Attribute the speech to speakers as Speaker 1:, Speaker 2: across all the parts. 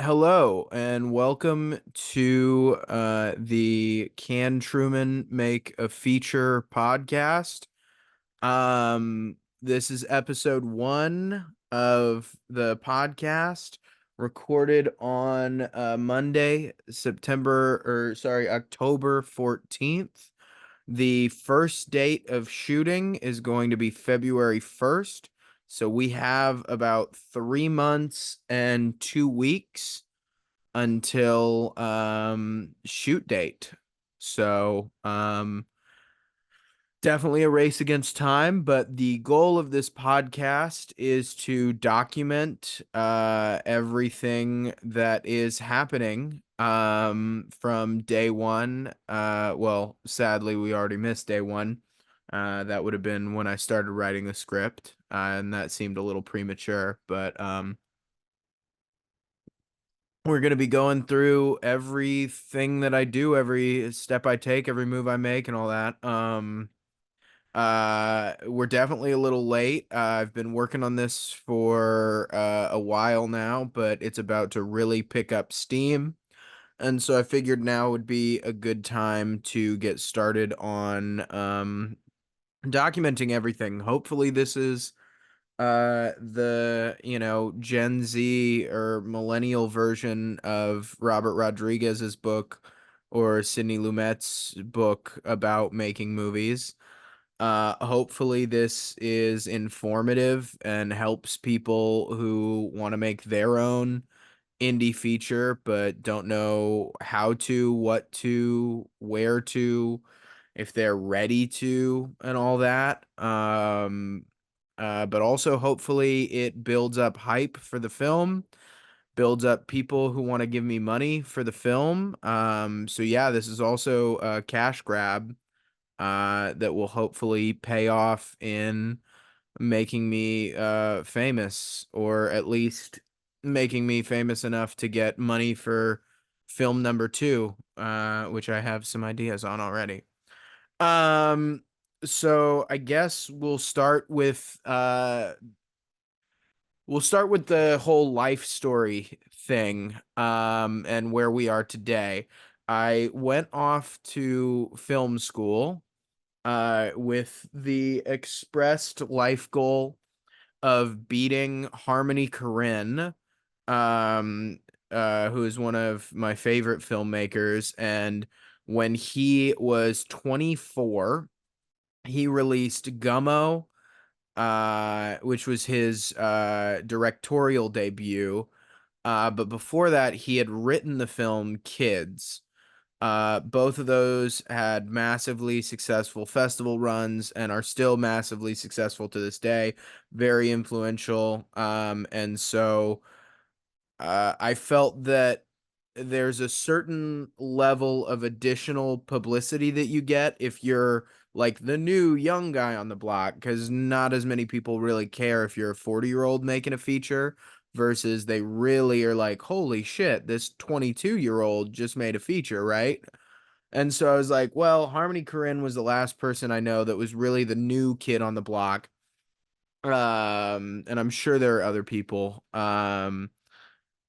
Speaker 1: Hello and welcome to the Can Truman Make a Feature podcast. This is episode 1 of the podcast, recorded on Monday, October 14th. The first date of shooting is going to be February 1st. So we have about 3 months and 2 weeks until shoot date. So definitely a race against time, but the goal of this podcast is to document everything that is happening from day one. Well, sadly, we already missed day one. That would have been when I started writing the script, and that seemed a little premature, but we're going to be going through everything that I do, every step I take, every move I make, and all that. We're definitely a little late. I've been working on this for a while now, but it's about to really pick up steam. And so I figured now would be a good time to get started on documenting everything. Hopefully this is the Gen Z or millennial version of Robert Rodriguez's book or Sidney Lumet's book about making movies. Hopefully this is informative and helps people who want to make their own indie feature but don't know how to, what to, where to, if they're ready to, and all that. But also hopefully it builds up hype for the film, builds up people who want to give me money for the film. So yeah, this is also a cash grab that will hopefully pay off in making me famous, or at least making me famous enough to get money for film number 2, which I have some ideas on already. Um, so I guess we'll start with the whole life story thing, and where we are today. I went off to film school, with the expressed life goal of beating Harmony Korine, um, who is one of my favorite filmmakers. And when he was 24, he released Gummo, which was his directorial debut. But before that, he had written the film Kids. Both of those had massively successful festival runs and are still massively successful to this day, very influential. And so I felt that there's a certain level of additional publicity that you get if you're like the new young guy on the block, because not as many people really care if you're a 40-year-old making a feature versus they really are like, holy shit, this 22-year-old just made a feature, right? And so I was like, well, Harmony Korine was the last person I know that was really the new kid on the block. And I'm sure there are other people.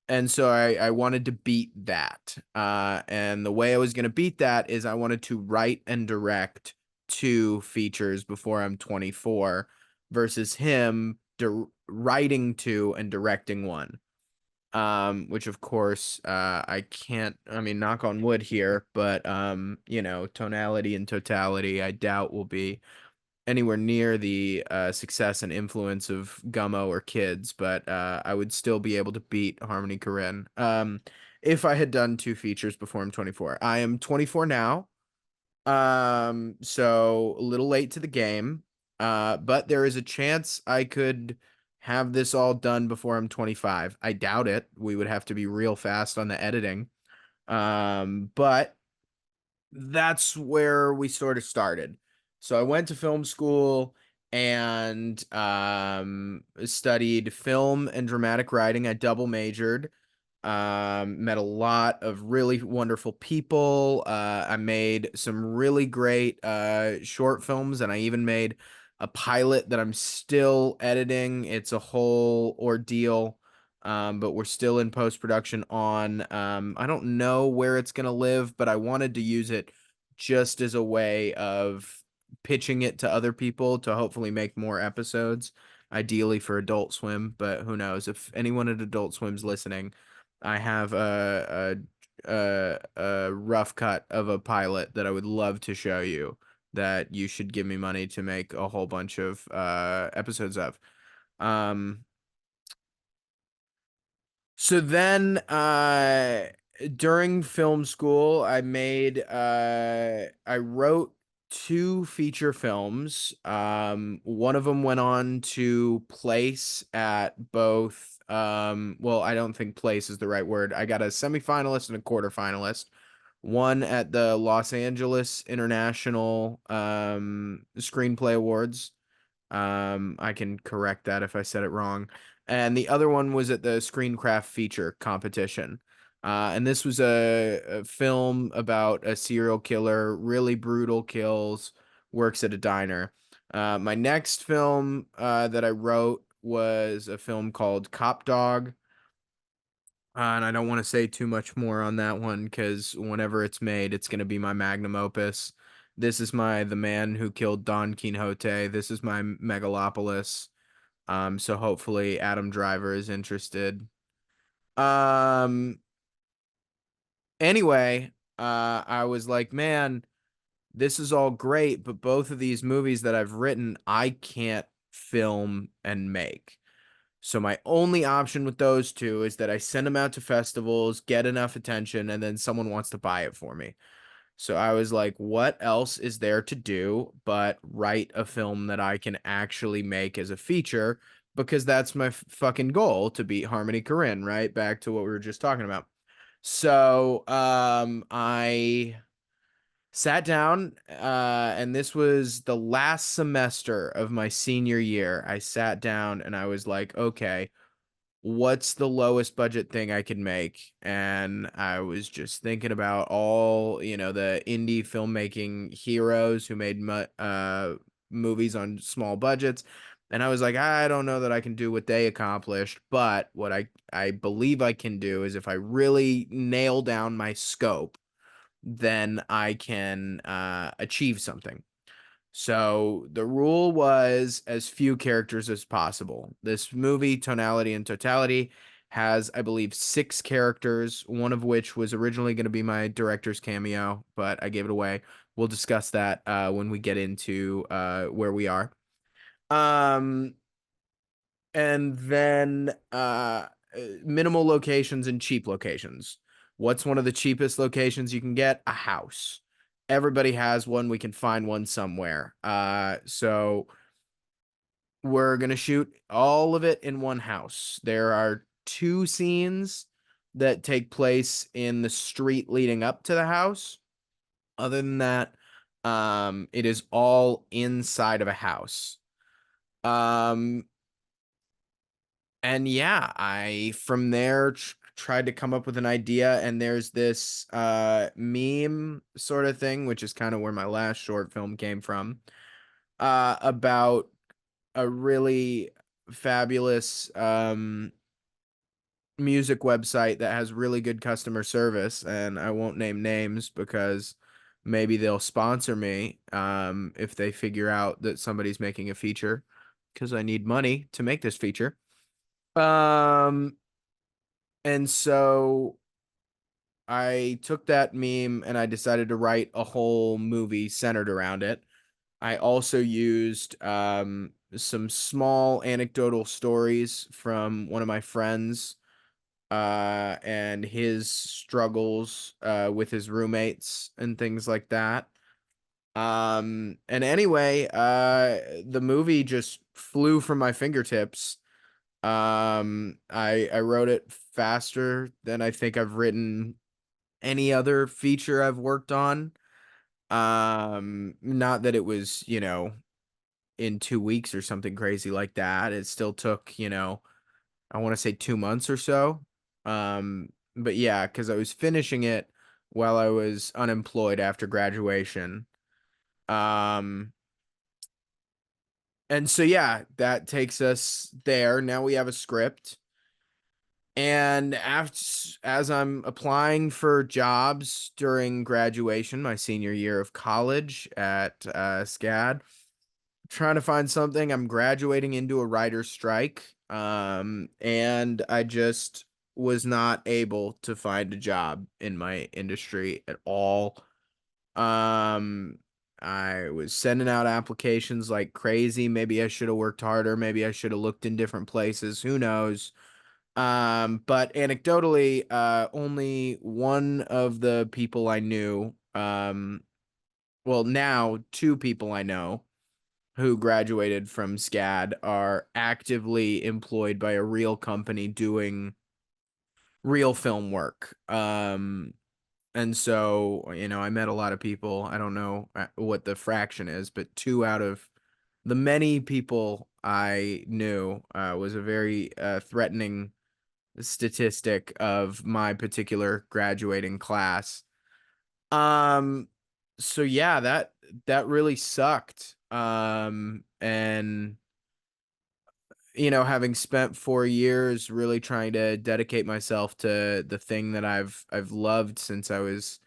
Speaker 1: And so I wanted to beat that. And the way I was going to beat that is I wanted to write and direct 2 features before I'm 24 versus him writing 2 and directing 1. Which of course, I can't, I mean, knock on wood here, but, tonality and totality, I doubt will be anywhere near the success and influence of Gummo or Kids, but I would still be able to beat Harmony Korine if I had done 2 features before I'm 24. I am 24 now, so a little late to the game, but there is a chance I could have this all done before I'm 25. I doubt it. We would have to be real fast on the editing. But that's where we sort of started. So I went to film school and studied film and dramatic writing. I double majored. Met a lot of really wonderful people. I made some really great short films, and I even made a pilot that I'm still editing. It's a whole ordeal. but we're still in post-production on. I don't know where it's gonna live, but I wanted to use it just as a way of pitching it to other people to hopefully make more episodes, ideally for Adult Swim, but who knows? If anyone at Adult Swim's listening, I have a rough cut of a pilot that I would love to show you that you should give me money to make a whole bunch of episodes of. Um, so then during film school, I wrote two feature films. One of them went on to place at both well, I don't think place is the right word. I got a semifinalist and a quarterfinalist. One at the Los Angeles International Screenplay Awards. I can correct that if I said it wrong. And the other one was at the Screencraft feature competition. And this was a film about a serial killer, really brutal kills, works at a diner. My next film that I wrote was a film called Cop Dog. And I don't want to say too much more on that one because whenever it's made, it's going to be my magnum opus. This is my The Man Who Killed Don Quixote. This is my Megalopolis. So hopefully Adam Driver is interested. Um, anyway, I was like, man, this is all great, but both of these movies that I've written, I can't film and make. So my only option with those two is that I send them out to festivals, get enough attention, and then someone wants to buy it for me. So I was like, what else is there to do but write a film that I can actually make as a feature? Because that's my fucking goal, to beat Harmony Korine, right? Back to what we were just talking about. So I sat down, and this was the last semester of my senior year. I sat down and I was like, okay, what's the lowest budget thing I could make? And I was just thinking about all, the indie filmmaking heroes who made movies on small budgets. And I was like, I don't know that I can do what they accomplished, but what I believe I can do is if I really nail down my scope, then I can achieve something. So the rule was as few characters as possible. This movie, Tonality and Totality, has, I believe, 6 characters, one of which was originally going to be my director's cameo, but I gave it away. We'll discuss that when we get into where we are. Um, and then minimal locations and cheap locations. What's one of the cheapest locations you can get? A house. Everybody has one. We can find one somewhere. So we're gonna shoot all of it in one house. There are 2 scenes that take place in the street leading up to the house. Other than that, it is all inside of a house. Um, and yeah, I from there tried to come up with an idea, and there's this meme sort of thing, which is kind of where my last short film came from, about a really fabulous music website that has really good customer service, and I won't name names because maybe they'll sponsor me if they figure out that somebody's making a feature, because I need money to make this feature. Um, and so I took that meme and I decided to write a whole movie centered around it. I also used some small anecdotal stories from one of my friends and his struggles with his roommates and things like that. And anyway, the movie just flew from my fingertips. I wrote it faster than I think I've written any other feature I've worked on. Not that it was, in 2 weeks or something crazy like that. It still took, I want to say 2 months or so. But yeah, because I was finishing it while I was unemployed after graduation. Um, and so yeah, that takes us there. Now we have a script. And as I'm applying for jobs during graduation, my senior year of college at SCAD, trying to find something. I'm graduating into a writer's strike, and I just was not able to find a job in my industry at all. Um, I was sending out applications like crazy. Maybe I should have worked harder. Maybe I should have looked in different places. Who knows? But anecdotally, only one of the people I knew, well, now two people I know who graduated from SCAD are actively employed by a real company doing real film work. And so, I met a lot of people. I don't know what the fraction is, but two out of the many people I knew was a very threatening statistic of my particular graduating class. Um, so yeah, that really sucked. And having spent 4 years really trying to dedicate myself to the thing that I've loved since I was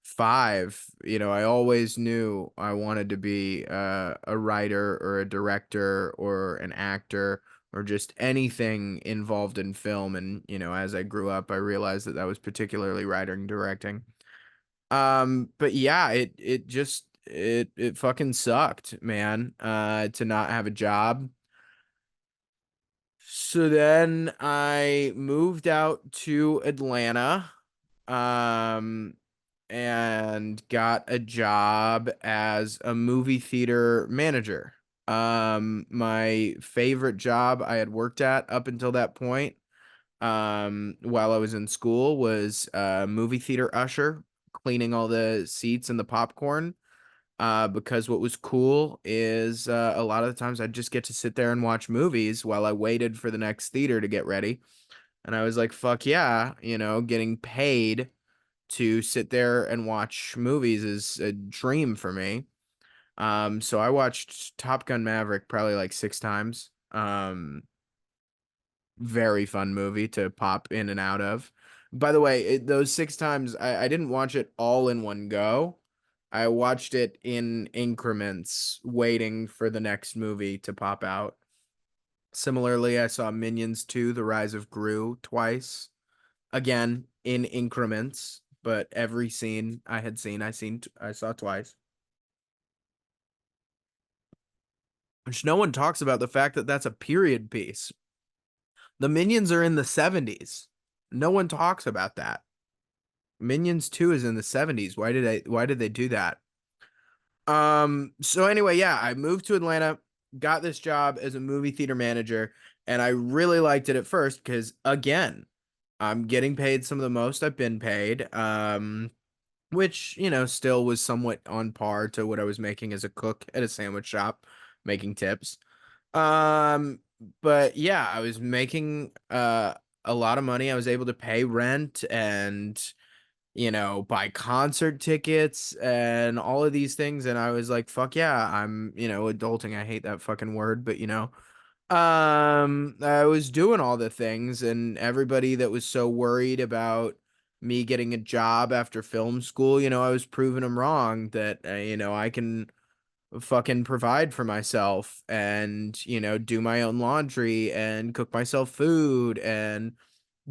Speaker 1: five, I always knew I wanted to be a writer or a director or an actor or just anything involved in film. And as I grew up, I realized that was particularly writing and directing. But yeah, it fucking sucked, man, to not have a job. So then I moved out to Atlanta, um, and got a job as a movie theater manager. My favorite job I had worked at up until that point, while I was in school, was movie theater usher, cleaning all the seats and the popcorn. Because what was cool is a lot of the times I'd just get to sit there and watch movies while I waited for the next theater to get ready. And I was like, fuck yeah, getting paid to sit there and watch movies is a dream for me. So I watched Top Gun Maverick probably like 6 times. Very fun movie to pop in and out of. By the way, those 6 times, I didn't watch it all in one go. I watched it in increments, waiting for the next movie to pop out. Similarly, I saw Minions 2: The Rise of Gru twice. Again, in increments, but every scene I had seen, I saw twice. Which no one talks about the fact that that's a period piece. The Minions are in the 70s. No one talks about that. Minions 2 is in the 70s. Why did they do that? So anyway, yeah, I moved to Atlanta, got this job as a movie theater manager, and I really liked it at first because again, I'm getting paid some of the most I've been paid. Which, still was somewhat on par to what I was making as a cook at a sandwich shop, making tips. Um, but yeah, I was making a lot of money. I was able to pay rent and buy concert tickets and all of these things. And I was like, fuck yeah, I'm, adulting. I hate that fucking word, but I was doing all the things, and everybody that was so worried about me getting a job after film school, I was proving them wrong that, I can fucking provide for myself and, do my own laundry and cook myself food and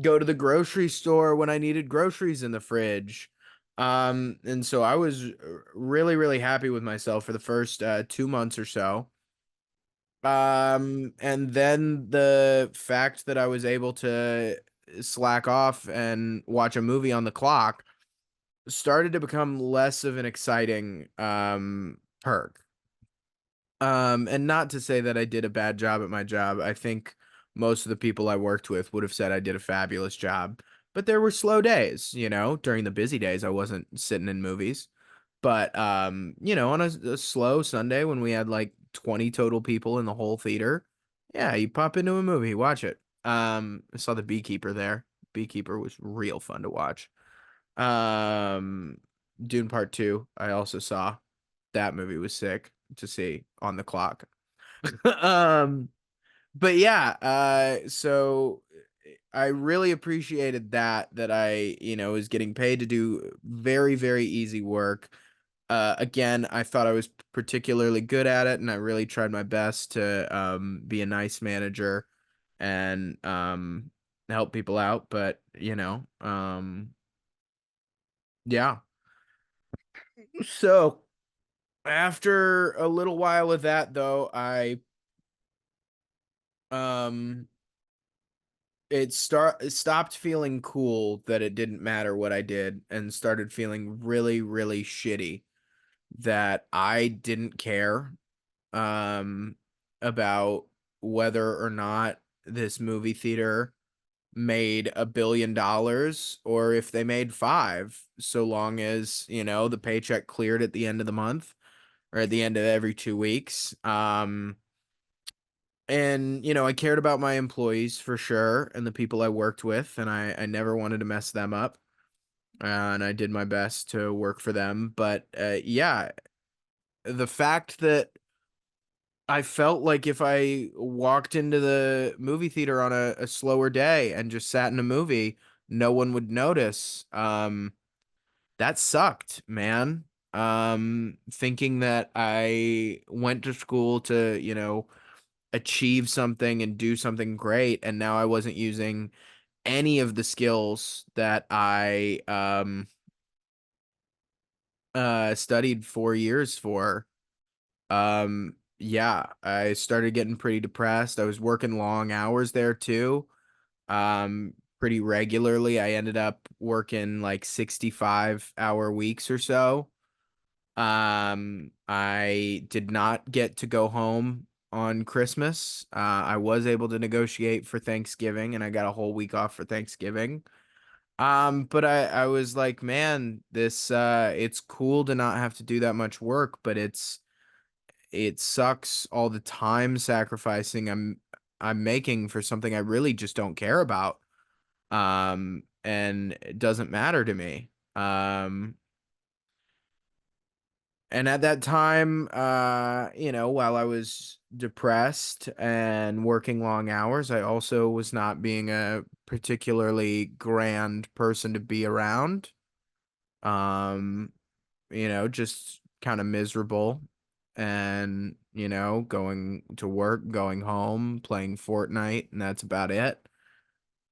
Speaker 1: go to the grocery store when I needed groceries in the fridge. And so I was really, really happy with myself for the first 2 months or so. And then the fact that I was able to slack off and watch a movie on the clock started to become less of an exciting perk. And not to say that I did a bad job at my job. I think most of the people I worked with would have said I did a fabulous job. But there were slow days, during the busy days I wasn't sitting in movies. But on a slow Sunday when we had like 20 total people in the whole theater, yeah, you pop into a movie, watch it. I saw The Beekeeper there. Beekeeper was real fun to watch. Um, Dune Part 2, I also saw. That movie was sick to see on the clock. um, but yeah, so I really appreciated that I, was getting paid to do very, very easy work. Again, I thought I was particularly good at it, and I really tried my best to be a nice manager and help people out. But yeah. So after a little while of that, though, I um it stopped feeling cool that it didn't matter what I did, and started feeling really, really shitty that I didn't care um about whether or not this movie theater made $1 billion or if they made five, so long as, the paycheck cleared at the end of the month or at the end of every 2 weeks. And I cared about my employees for sure, and the people I worked with, and I never wanted to mess them up. And I did my best to work for them. But yeah, the fact that I felt like if I walked into the movie theater on a slower day and just sat in a movie, no one would notice. That sucked, man. Thinking that I went to school to, achieve something and do something great, and now I wasn't using any of the skills that I studied 4 years for. Yeah, I started getting pretty depressed. I was working long hours there too, pretty regularly. I ended up working like 65-hour weeks or so. I did not get to go home on Christmas. I was able to negotiate for Thanksgiving, and I got a whole week off for Thanksgiving. But I was like, man, this it's cool to not have to do that much work, but it sucks all the time sacrificing I'm making for something I really just don't care about. And it doesn't matter to me. And at that time, while I was depressed and working long hours, I also was not being a particularly grand person to be around. Um, just kind of miserable and, going to work, going home, playing Fortnite, and that's about it.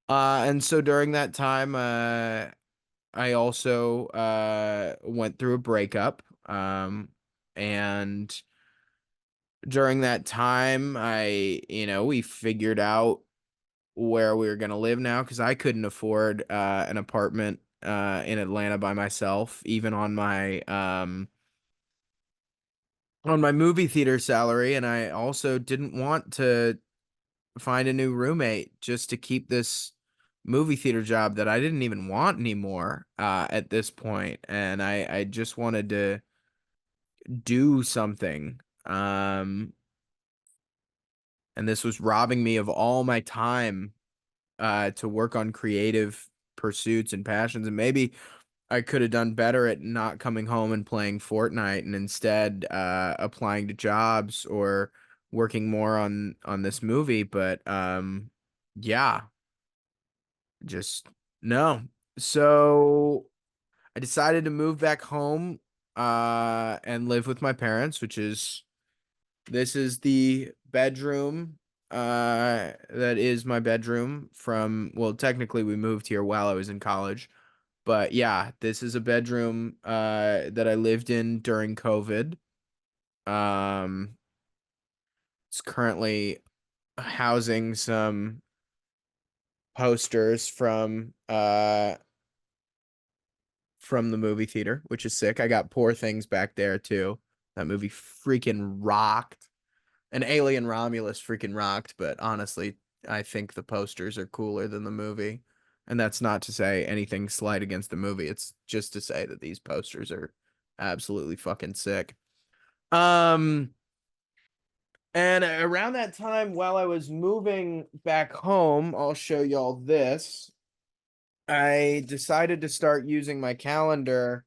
Speaker 1: And so during that time, I also went through a breakup. And during that time, we figured out where we were going to live now because I couldn't afford an apartment in Atlanta by myself, even on my movie theater salary. And I also didn't want to find a new roommate just to keep this movie theater job that I didn't even want anymore at this point. And I just wanted to do something. And this was robbing me of all my time to work on creative pursuits and passions. And maybe I could have done better at not coming home and playing Fortnite and instead applying to jobs or working more on this movie. But yeah, just no. So I decided to move back home and live with my parents, which is this is the bedroom that is my bedroom from, well, technically we moved here while I was in college. But yeah, this is a bedroom that I lived in during COVID. Um it's currently housing some posters from the movie theater, which is sick. I got Poor Things back there too. That movie freaking rocked. And Alien Romulus freaking rocked, but honestly, I think the posters are cooler than the movie. And that's not to say anything slight against the movie. It's just to say that these posters are absolutely fucking sick. Um, and around that time, while I was moving back home, I'll show y'all this. I decided to start using my calendar.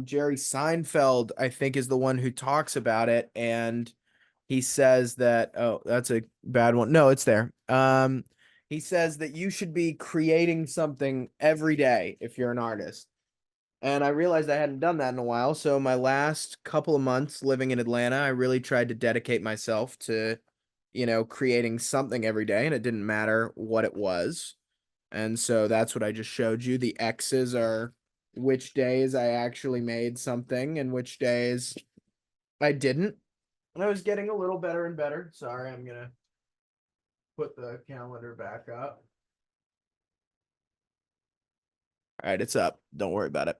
Speaker 1: Jerry Seinfeld, I think, is the one who talks about it, and he says that, oh, that's a bad one. No, it's there. He says that you should be creating something every day if you're an artist. And I realized I hadn't done that in a while. So my last couple of months living in Atlanta, I really tried to dedicate myself to, creating something every day, and it didn't matter what it was. And so that's what I just showed you. The X's are which days I actually made something and which days I didn't. And I was getting a little better and better. Sorry, I'm gonna put the calendar back up. All right, it's up. Don't worry about it.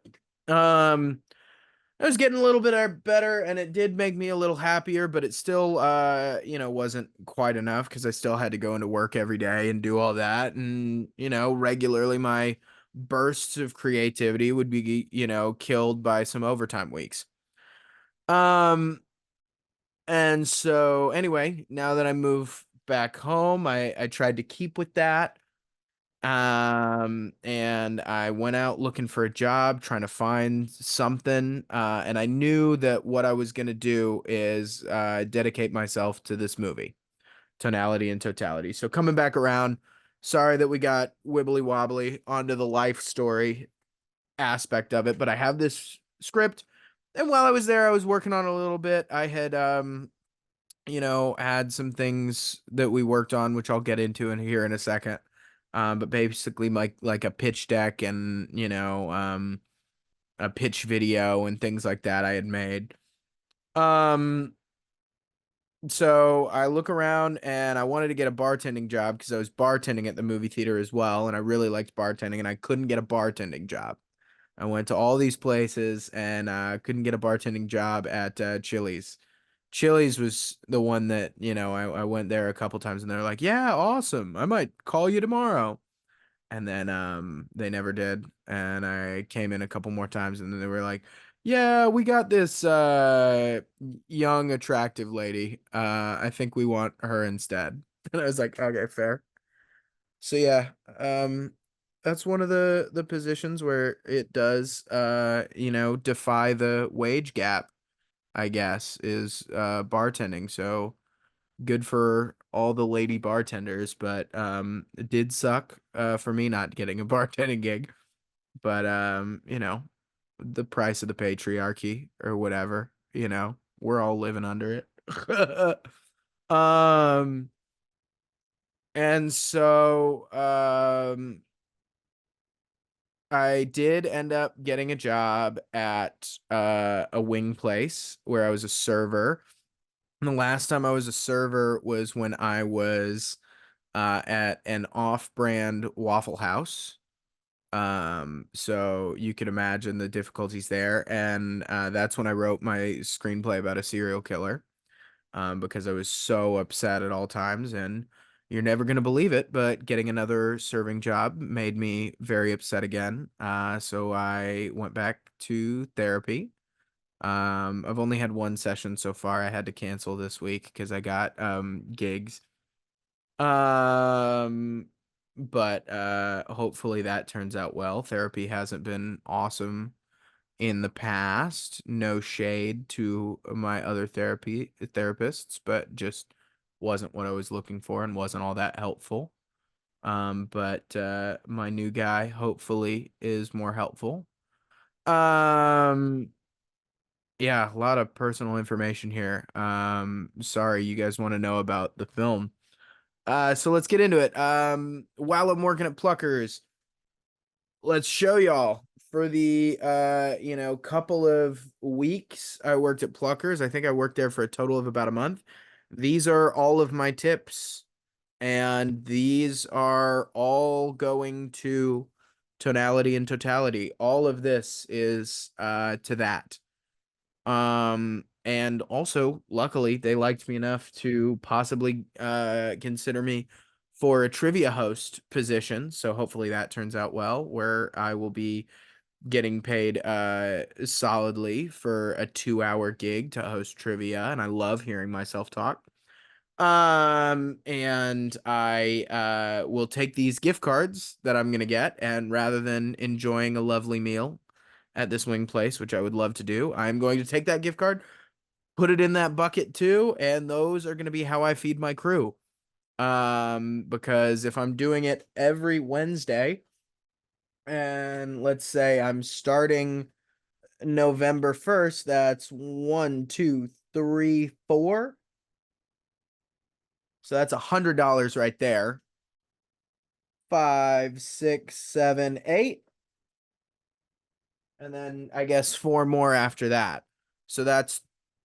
Speaker 1: I was getting a little bit better, and it did make me a little happier, but it still wasn't quite enough because I still had to go into work every day and do all that. And, regularly my bursts of creativity would be, killed by some overtime weeks. Um, and so anyway, now that I move back home, I tried to keep with that. And I went out looking for a job, trying to find something. And I knew that what I was going to do is dedicate myself to this movie, Tonality and Totality. So coming back around, sorry that we got wibbly wobbly onto the life story aspect of it, but I have this script. And while I was there, I was working on it a little bit. I had, had some things that we worked on, which I'll get into in here in a second. But basically like a pitch deck and, a pitch video and things like that I had made. Um, so I look around and I wanted to get a bartending job because I was bartending at the movie theater as well, and I really liked bartending, and I couldn't get a bartending job. I went to all these places and couldn't get a bartending job at Chili's. Chili's was the one that, I went there a couple times and they're like, yeah, awesome. I might call you tomorrow. And then they never did. And I came in a couple more times and then they were like, yeah, we got this young, attractive lady. I think we want her instead. And I was like, okay, fair. So yeah, that's one of the positions where it does defy the wage gap, I guess, is bartending. So good for all the lady bartenders, but it did suck for me not getting a bartending gig. But the price of the patriarchy or whatever, we're all living under it. um and so I did end up getting a job at a wing place where I was a server. And the last time I was a server was when I was at an off-brand Waffle House. So you can imagine the difficulties there. And that's when I wrote my screenplay about a serial killer, because I was so upset at all times. And you're never going to believe it, but getting another serving job made me very upset again. So I went back to therapy. I've only had one session so far. I had to cancel this week because I got gigs. Um, but hopefully that turns out well. Therapy hasn't been awesome in the past. No shade to my other therapists, but just wasn't what I was looking for and wasn't all that helpful. But my new guy hopefully is more helpful. Um, yeah, a lot of personal information here. Sorry, you guys want to know about the film. So let's get into it. While I'm working at Pluckers, let's show y'all for the couple of weeks I worked at Pluckers. I think I worked there for a total of about a month. These are all of my tips, and these are all going to Tonality and Totality. All of this is to that. And also, luckily, they liked me enough to possibly consider me for a trivia host position. So hopefully that turns out well, where I will be getting paid solidly for a 2-hour gig to host trivia, and I love hearing myself talk. And I will take these gift cards that I'm gonna get, and rather than enjoying a lovely meal at this wing place, which I would love to do, I'm going to take that gift card, put it in that bucket too, and those are going to be how I feed my crew. Because if I'm doing it every Wednesday, and let's say I'm starting November 1st, that's 1, 2, 3, 4. So that's $100 right there. 5, 6, 7, 8. And then I guess four more after that. So that's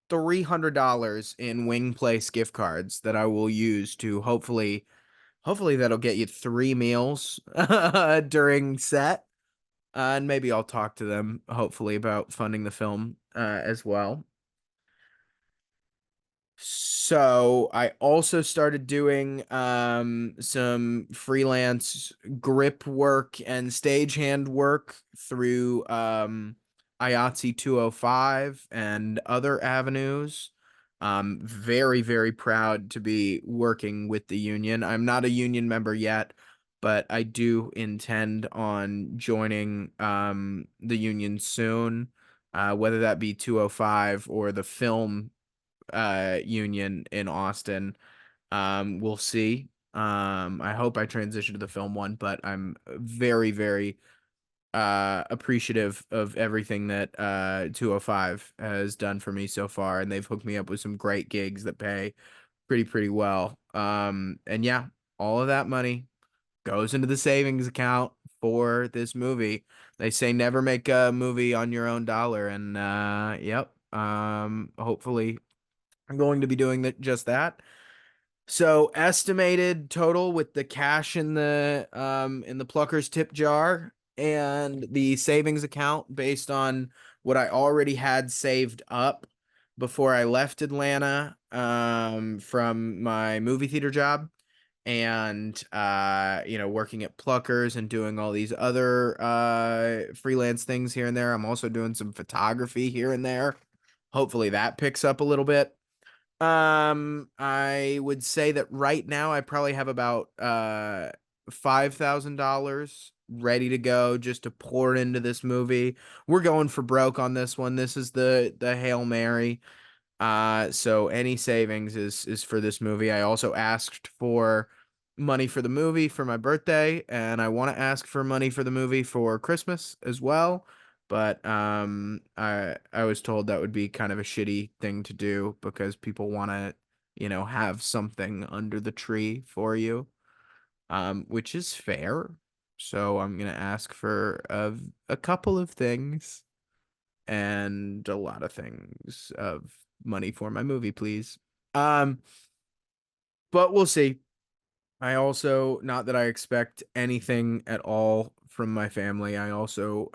Speaker 1: $300 in Wing Place gift cards that I will use to hopefully that'll get you 3 meals during set. And maybe I'll talk to them hopefully about funding the film as well. So I also started doing some freelance grip work and stagehand work through IATSE 205 and other avenues. Very, very proud to be working with the union. I'm not a union member yet, but I do intend on joining the union soon, whether that be 205 or the film union in Austin. We'll see. I hope I transition to the film one, but I'm very, very appreciative of everything that 205 has done for me so far, and they've hooked me up with some great gigs that pay pretty well. And yeah, all of that money goes into the savings account for this movie. They say never make a movie on your own dollar, and yep. Hopefully I'm going to be doing just that. So estimated total with the cash in the plucker's tip jar and the savings account based on what I already had saved up before I left Atlanta from my movie theater job and working at Pluckers and doing all these other freelance things here and there. I'm also doing some photography here and there. Hopefully that picks up a little bit. I would say that right now I probably have about $5,000 ready to go just to pour it into this movie. We're going for broke on this one. This is the Hail Mary. So any savings is for this movie. I also asked for money for the movie for my birthday, and I want to ask for money for the movie for Christmas as well. But I was told that would be kind of a shitty thing to do because people want to, have something under the tree for you, which is fair. So I'm gonna ask for a couple of things and a lot of things of money for my movie, please. Um, but we'll see. I also, not that I expect anything at all from my family. I also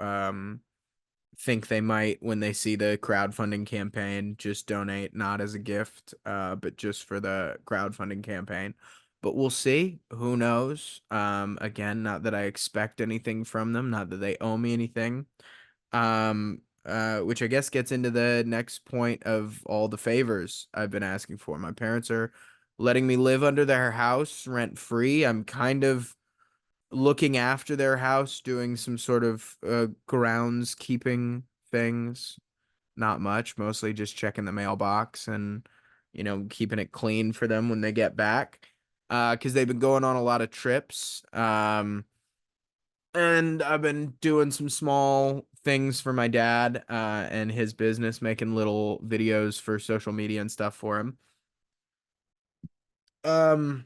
Speaker 1: think they might, when they see the crowdfunding campaign, just donate not as a gift, but just for the crowdfunding campaign. But we'll see. Who knows? Again, not that I expect anything from them, not that they owe me anything. Which I guess gets into the next point of all the favors I've been asking for. My parents are letting me live under their house rent free. I'm kind of looking after their house, doing some sort of groundskeeping things. Not much, mostly just checking the mailbox and, keeping it clean for them when they get back. Because they've been going on a lot of trips. And I've been doing some small things for my dad and his business, making little videos for social media and stuff for him. Um,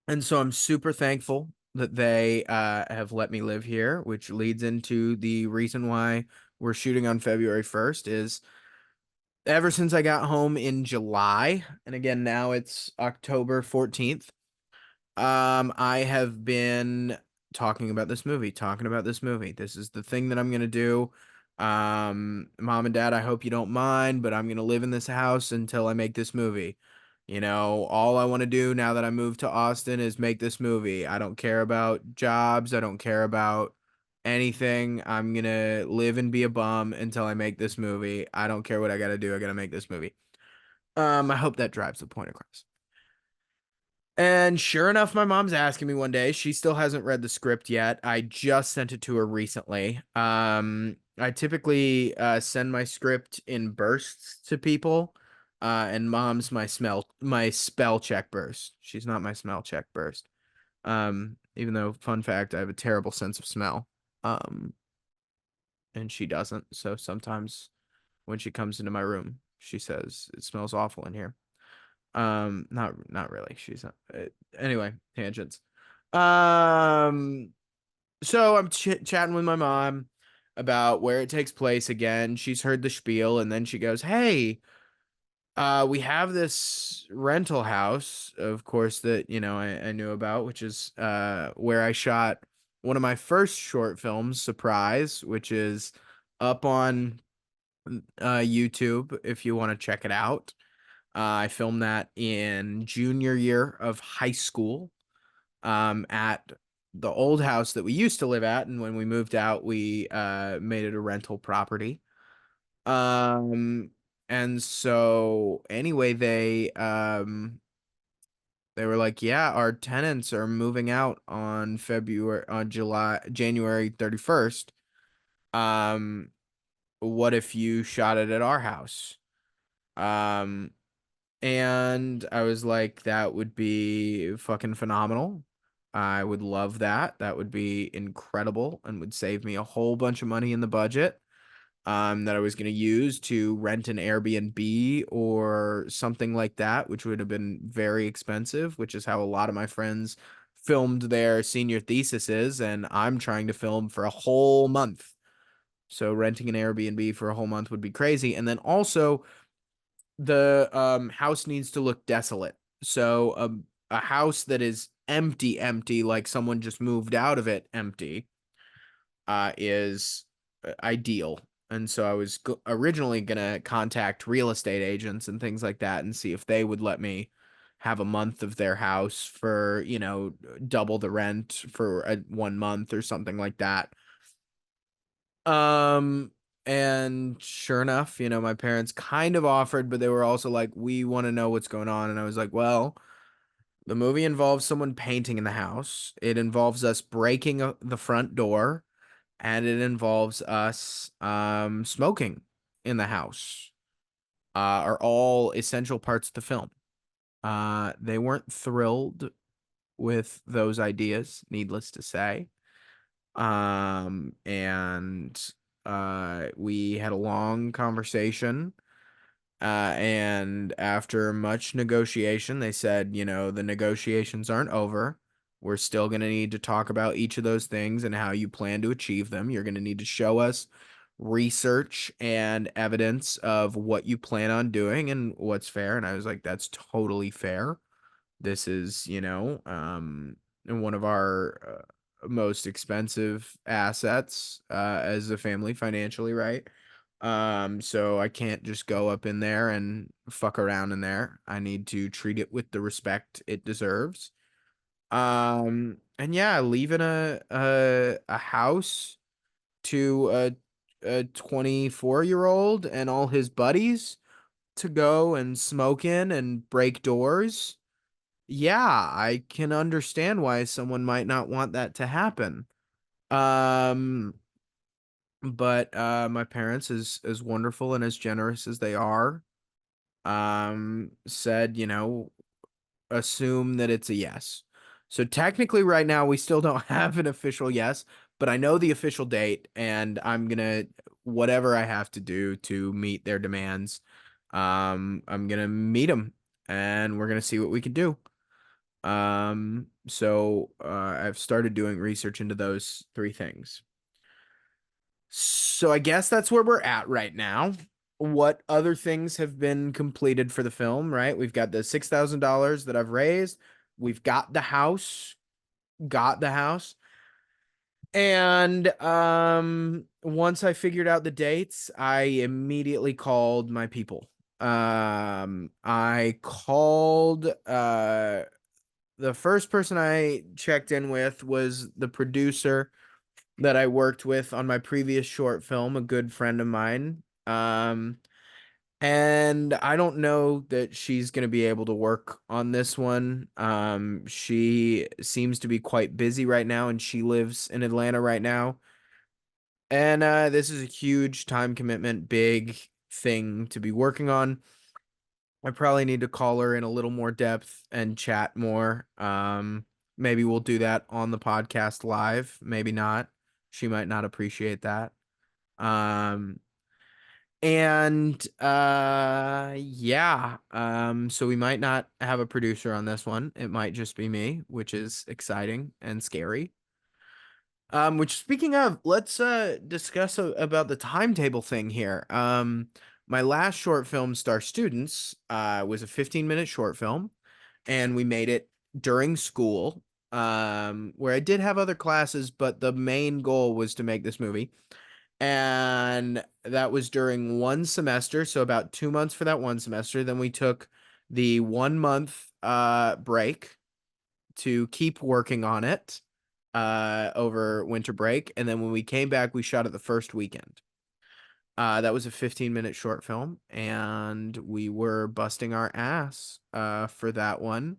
Speaker 1: and so I'm super thankful that they have let me live here, which leads into the reason why we're shooting on February 1st is ever since I got home in July, and again now it's October 14th. I have been talking about this movie, talking about this movie. This is the thing that I'm gonna do. Mom and Dad, I hope you don't mind, but I'm gonna live in this house until I make this movie. All I want to do now that I moved to Austin is make this movie. I don't care about jobs. I don't care about anything. I'm gonna live and be a bum until I make this movie. I don't care what I gotta do. I gotta make this movie. I hope that drives the point across. And sure enough, my mom's asking me one day. She still hasn't read the script yet. I just sent it to her recently. I typically send my script in bursts to people. And mom's my spell check burst. She's not my smell check burst. Even though, fun fact, I have a terrible sense of smell. Um, and she doesn't. So sometimes when she comes into my room, she says it smells awful in here. Not really. She's not. Anyway, tangents. Um, so I'm chatting with my mom about where it takes place again. She's heard the spiel, and then she goes, "Hey, we have this rental house, of course, that I knew about, which is where I shot one of my first short films, Surprise, which is up on YouTube if you want to check it out. I filmed that in junior year of high school, at the old house that we used to live at, and when we moved out, we made it a rental property. Um, and so anyway, they were like, "Yeah, our tenants are moving out on January 31st. Um, what if you shot it at our house?" Um, and I was like, "That would be fucking phenomenal. I would love that. That would be incredible and would save me a whole bunch of money in the budget." That I was going to use to rent an Airbnb or something like that, which would have been very expensive, which is how a lot of my friends filmed their senior theses, and I'm trying to film for a whole month. So renting an Airbnb for a whole month would be crazy. And then also the house needs to look desolate. So a house that is empty, like someone just moved out of it empty, is ideal. And so I was originally going to contact real estate agents and things like that and see if they would let me have a month of their house for, double the rent for 1 month or something like that. Um, and sure enough, my parents kind of offered, but they were also like, "We want to know what's going on." And I was like, "Well, the movie involves someone painting in the house. It involves us breaking the front door, and it involves us smoking in the house, are all essential parts of the film." They weren't thrilled with those ideas, needless to say. And we had a long conversation, and after much negotiation, they said, the negotiations aren't over. We're still going to need to talk about each of those things and how you plan to achieve them. You're going to need to show us research and evidence of what you plan on doing and what's fair. And I was like, that's totally fair. This is, one of our most expensive assets as a family financially, right? So I can't just go up in there and fuck around in there. I need to treat it with the respect it deserves. And yeah, leaving a house to a 24-year-old and all his buddies to go and smoke in and break doors. Yeah, I can understand why someone might not want that to happen. Um, but my parents, as wonderful and as generous as they are, said, assume that it's a yes. So technically right now we still don't have an official yes, but I know the official date and I'm gonna whatever I have to do to meet their demands. I'm gonna meet them and we're gonna see what we can do. So I've started doing research into those three things. So I guess that's where we're at right now. What other things have been completed for the film, right? We've got the $6,000 that I've raised. We've got the house. And once I figured out the dates, I immediately called my people. I called the first person I checked in with was the producer that I worked with on my previous short film, a good friend of mine. And I don't know that she's going to be able to work on this one. She seems to be quite busy right now, and she lives in Atlanta right now. And this is a huge time commitment, big thing to be working on. I probably need to call her in a little more depth and chat more. Maybe we'll do that on the podcast live, maybe not. She might not appreciate that. Um, and yeah, so we might not have a producer on this one. It might just be me, which is exciting and scary. Which speaking of, let's discuss about the timetable thing here. My last short film, Star Students, was a 15-minute short film, and we made it during school. Where I did have other classes, but the main goal was to make this movie. And that was during one semester, so about 2 months for that one semester. Then we took the 1 month break to keep working on it over winter break, and then when we came back, we shot it the first weekend. That was a 15-minute short film, and we were busting our ass for that one,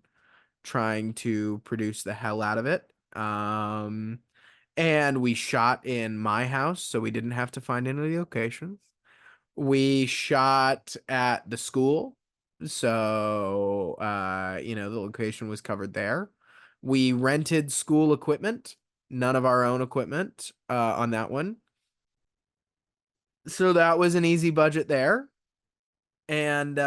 Speaker 1: trying to produce the hell out of it. And we shot in my house, so we didn't have to find any locations. We shot at the school, so the location was covered there. We rented school equipment, none of our own equipment on that one. So that was an easy budget there. And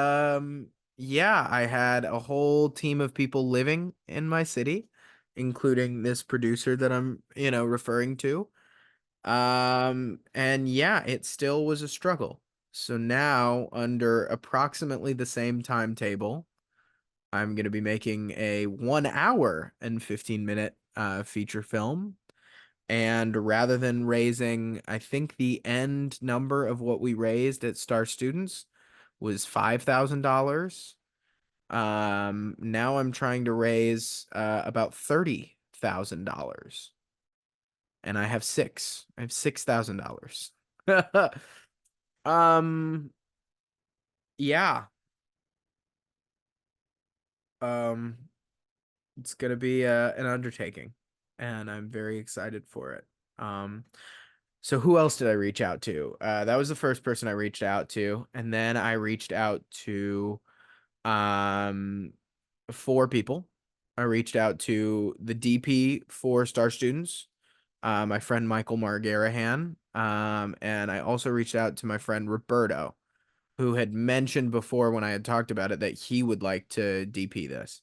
Speaker 1: yeah, I had a whole team of people living in my city, including this producer that I'm, referring to. And yeah, it still was a struggle. So now, under approximately the same timetable, I'm going to be making a 1 hour and 15-minute feature film. And rather than raising, I think the end number of what we raised at Star Students was $5,000. Now I'm trying to raise about $30,000, and I have six. I have $6,000. Um, yeah. Um, it's gonna be an undertaking, and I'm very excited for it. Um, so who else did I reach out to? That was the first person I reached out to, and then I reached out to um 4 people. I reached out to the DP for Star Students, my friend Michael Margarahan, and I also reached out to my friend Roberto, who had mentioned before when I had talked about it that he would like to DP this.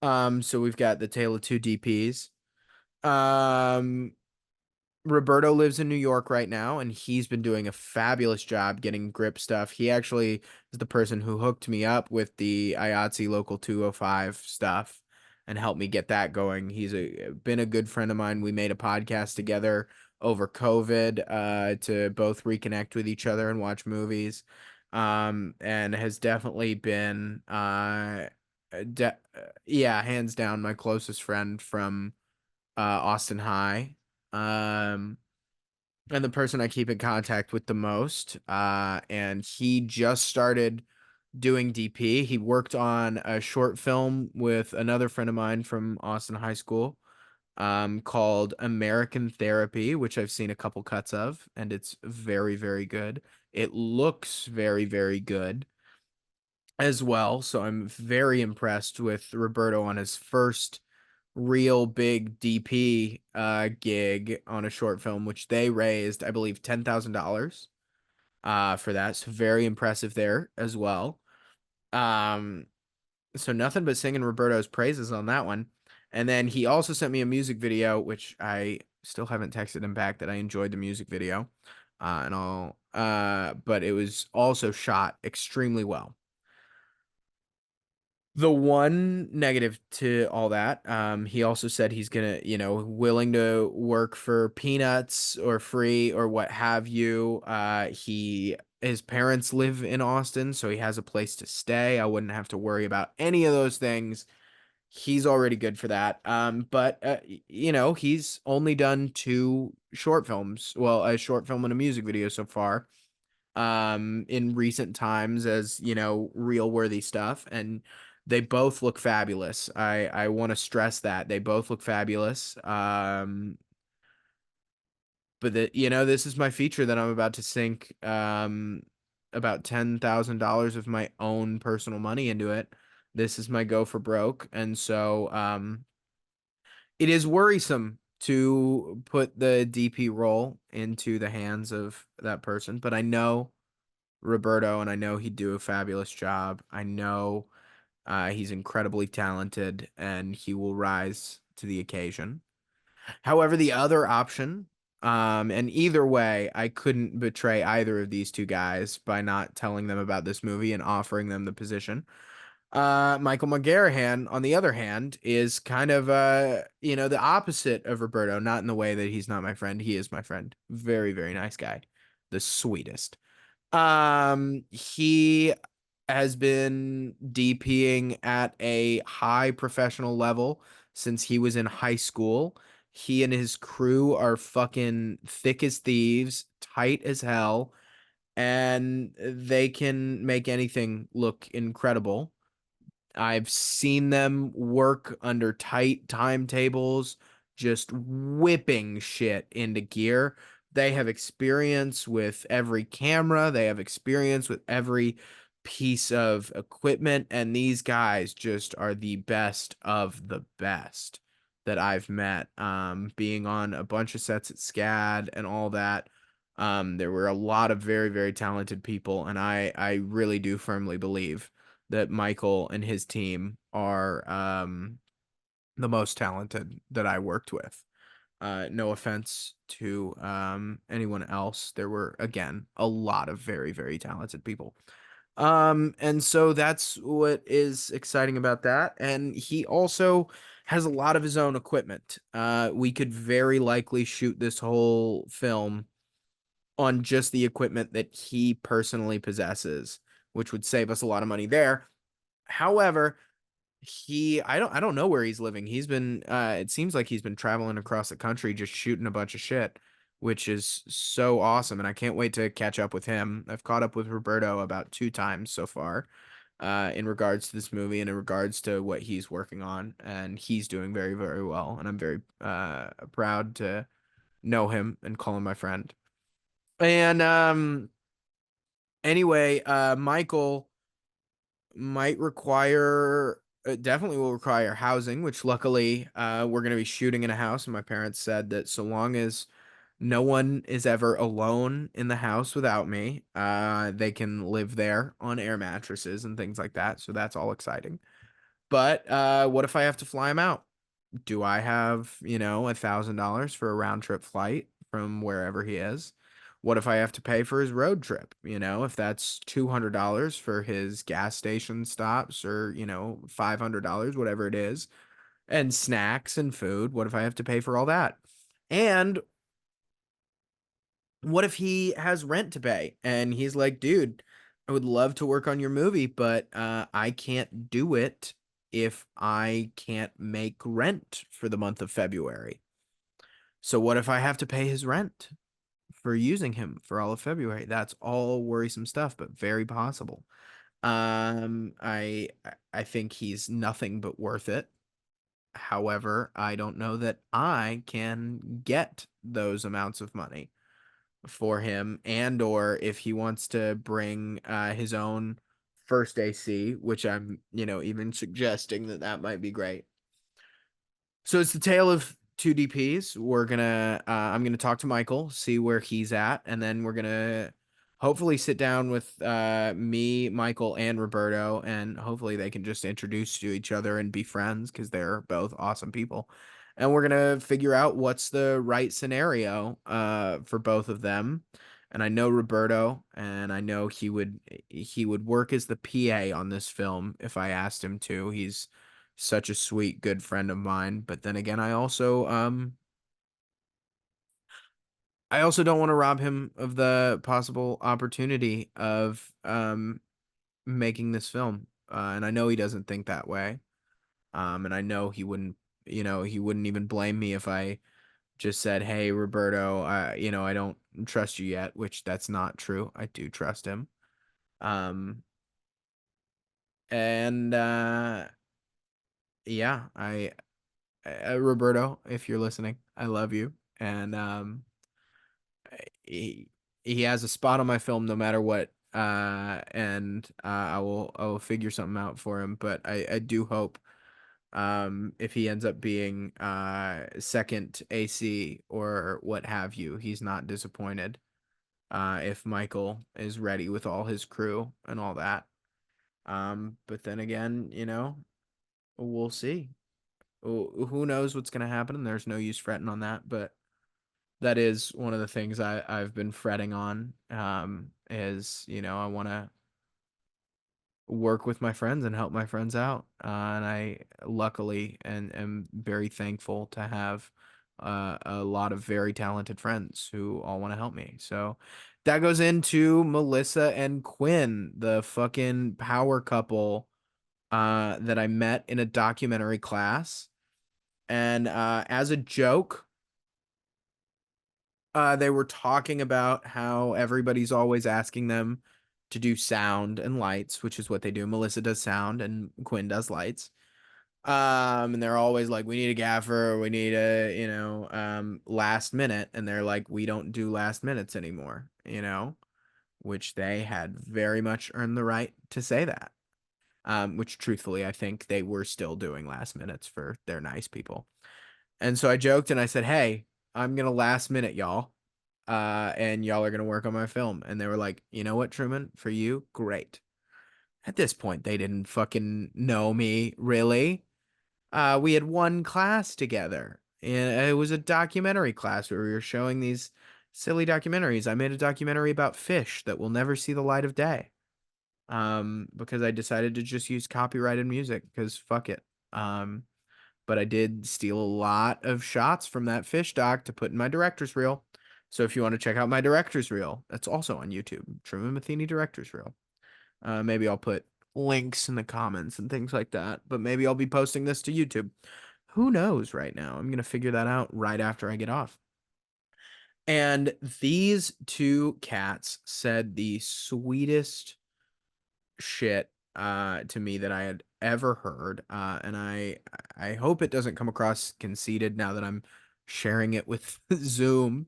Speaker 1: So we've got the tale of two DPs. Um, Roberto lives in New York right now, and he's been doing a fabulous job getting grip stuff. He actually is the person who hooked me up with the IATSE Local 205 stuff and helped me get that going. He's been a good friend of mine. We made a podcast together over COVID to both reconnect with each other and watch movies. And has definitely been yeah, hands down my closest friend from Austin High. Um, and the person I keep in contact with the most. And he just started doing DP. He worked on a short film with another friend of mine from Austin High School, called American Therapy, which I've seen a couple cuts of, and it's very, very good. It looks very, very good as well. So I'm very impressed with Roberto on his first real big DP gig on a short film, which they raised, I believe, $10,000 for that. So very impressive there as well. Um, so nothing but singing Roberto's praises on that one. And then he also sent me a music video, which I still haven't texted him back that I enjoyed the music video. And all but it was also shot extremely well. The one negative to all that, he also said he's gonna, willing to work for peanuts or free or what have you. His parents live in Austin, so he has a place to stay. I wouldn't have to worry about any of those things. He's already good for that. But he's only done 2 short films. Well, a short film and a music video so far in recent times as reel worthy stuff, and they both look fabulous. I want to stress that they both look fabulous. But this is my feature that I'm about to sync about $10,000 of my own personal money into it. This is my go for broke. And so it is worrisome to put the DP role into the hands of that person, but I know Roberto and I know he'd do a fabulous job. I know he's incredibly talented and he will rise to the occasion. However, the other option, and either way, I couldn't betray either of these two guys by not telling them about this movie and offering them the position. Michael McGarrahan, on the other hand, is kind of the opposite of Roberto, not in the way that he's not my friend. He is my friend. Very, very nice guy. The sweetest. He has been DPing at a high professional level since he was in high school. He and his crew are fucking thick as thieves, tight as hell, and they can make anything look incredible. I've seen them work under tight timetables, just whipping shit into gear. They have experience with every camera, they have experience with every piece of equipment, and these guys just are the best of the best that I've met. Being on a bunch of sets at SCAD and all that. There were a lot of very, very talented people, and I really do firmly believe that Michael and his team are the most talented that I worked with. No offense to anyone else. There were, again, a lot of very, very talented people. And so that's what is exciting about that. And he also has a lot of his own equipment. We could very likely shoot this whole film on just the equipment that he personally possesses, which would save us a lot of money there. However, I don't know where he's living. He's been it seems like he's been traveling across the country just shooting a bunch of shit, which is so awesome and I can't wait to catch up with him. I've caught up with Roberto about 2 times so far in regards to this movie and in regards to what he's working on, and he's doing very, very well, and I'm very proud to know him and call him my friend. And anyway, Michael might require definitely will require housing, which luckily we're going to be shooting in a house, and my parents said that so long as no one is ever alone in the house without me, they can live there on air mattresses and things like that, so that's all exciting. But what if I have to fly him out? Do I have, $1,000 for a round trip flight from wherever he is? What if I have to pay for his road trip? If that's $200 for his gas station stops or, $500, whatever it is, and snacks and food, what if I have to pay for all that? And what if he has rent to pay and he's like, dude, I would love to work on your movie, but I can't do it if I can't make rent for the month of February. So what if I have to pay his rent for using him for all of February? That's all worrisome stuff, but very possible. I think he's nothing but worth it. However, I don't know that I can get those amounts of money for him, and or if he wants to bring his own first AC, which I'm, even suggesting that that might be great. So it's the tale of two DPs. I'm gonna talk to Michael, see where he's at, and then we're gonna hopefully sit down with me, Michael, and Roberto, and hopefully they can just introduce to each other and be friends because they're both awesome people. And we're gonna figure out what's the right scenario for both of them. And I know Roberto, and I know he would work as the PA on this film if I asked him to. He's such a sweet, good friend of mine. But then again, I also don't want to rob him of the possible opportunity of making this film. And I know he doesn't think that way. And I know he wouldn't even blame me if I just said, "Hey, Roberto, I don't trust you yet," which that's not true. I do trust him. Um, and yeah, Roberto, if you're listening, I love you, and he he has a spot on my film no matter what and I will figure something out for him. But I do hope, if he ends up being second AC or what have you, he's not disappointed. If Michael is ready with all his crew and all that. But then again, we'll see. Who knows what's gonna happen? And there's no use fretting on that. But that is one of the things I've been fretting on. Is I want to work with my friends and help my friends out. And I luckily and am very thankful to have a lot of very talented friends who all want to help me. So that goes into Melissa and Quinn, the fucking power couple that I met in a documentary class. And as a joke, they were talking about how everybody's always asking them to do sound and lights, which is what they do. Melissa does sound and Quinn does lights. And they're always like, we need a gaffer, we need a, last minute. And they're like, we don't do last minutes anymore, which they had very much earned the right to say that. Which truthfully, I think they were still doing last minutes for their nice people. And so I joked and I said, hey, I'm going to last minute y'all. And y'all are going to work on my film. And they were like, you know what, Truman, for you, great. At this point, they didn't fucking know me, really. We had one class together, and it was a documentary class where we were showing these silly documentaries. I made a documentary about fish that will never see the light of day. Because I decided to just use copyrighted music because fuck it. But I did steal a lot of shots from that fish doc to put in my director's reel. So if you want to check out my director's reel, that's also on YouTube, Truman Matheny director's reel. Maybe I'll put links in the comments and things like that. But maybe I'll be posting this to YouTube. Who knows right now? I'm gonna figure that out right after I get off. And these two cats said the sweetest shit to me that I had ever heard. And I hope it doesn't come across conceited now that I'm sharing it with Zoom.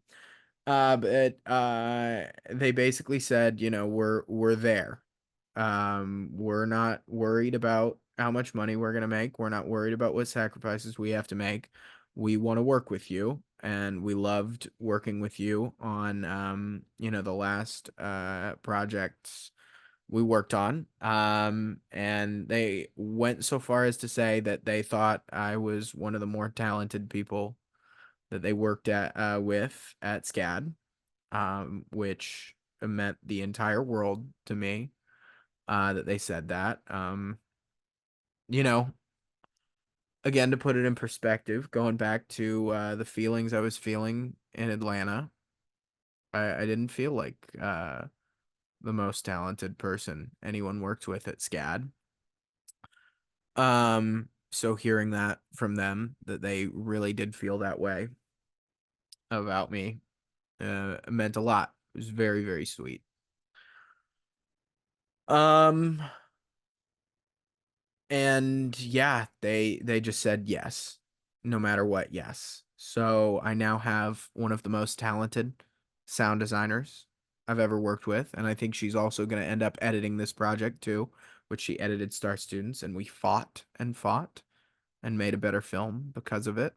Speaker 1: But they basically said, we're there. We're not worried about how much money we're gonna make. We're not worried about what sacrifices we have to make. We want to work with you, and we loved working with you on the last projects we worked on. And they went so far as to say that they thought I was one of the more talented people that they worked with at SCAD, which meant the entire world to me, that they said that. You know, again, to put it in perspective, going back to the feelings I was feeling in Atlanta, I didn't feel like the most talented person anyone worked with at SCAD. So hearing that from them, that they really did feel that way about me, meant a lot. It was very, very sweet. Um, and yeah, they just said yes, no matter what, yes. So I now have one of the most talented sound designers I've ever worked with, and I think she's also going to end up editing this project too, which she edited Star Students, and we fought and fought and made a better film because of it.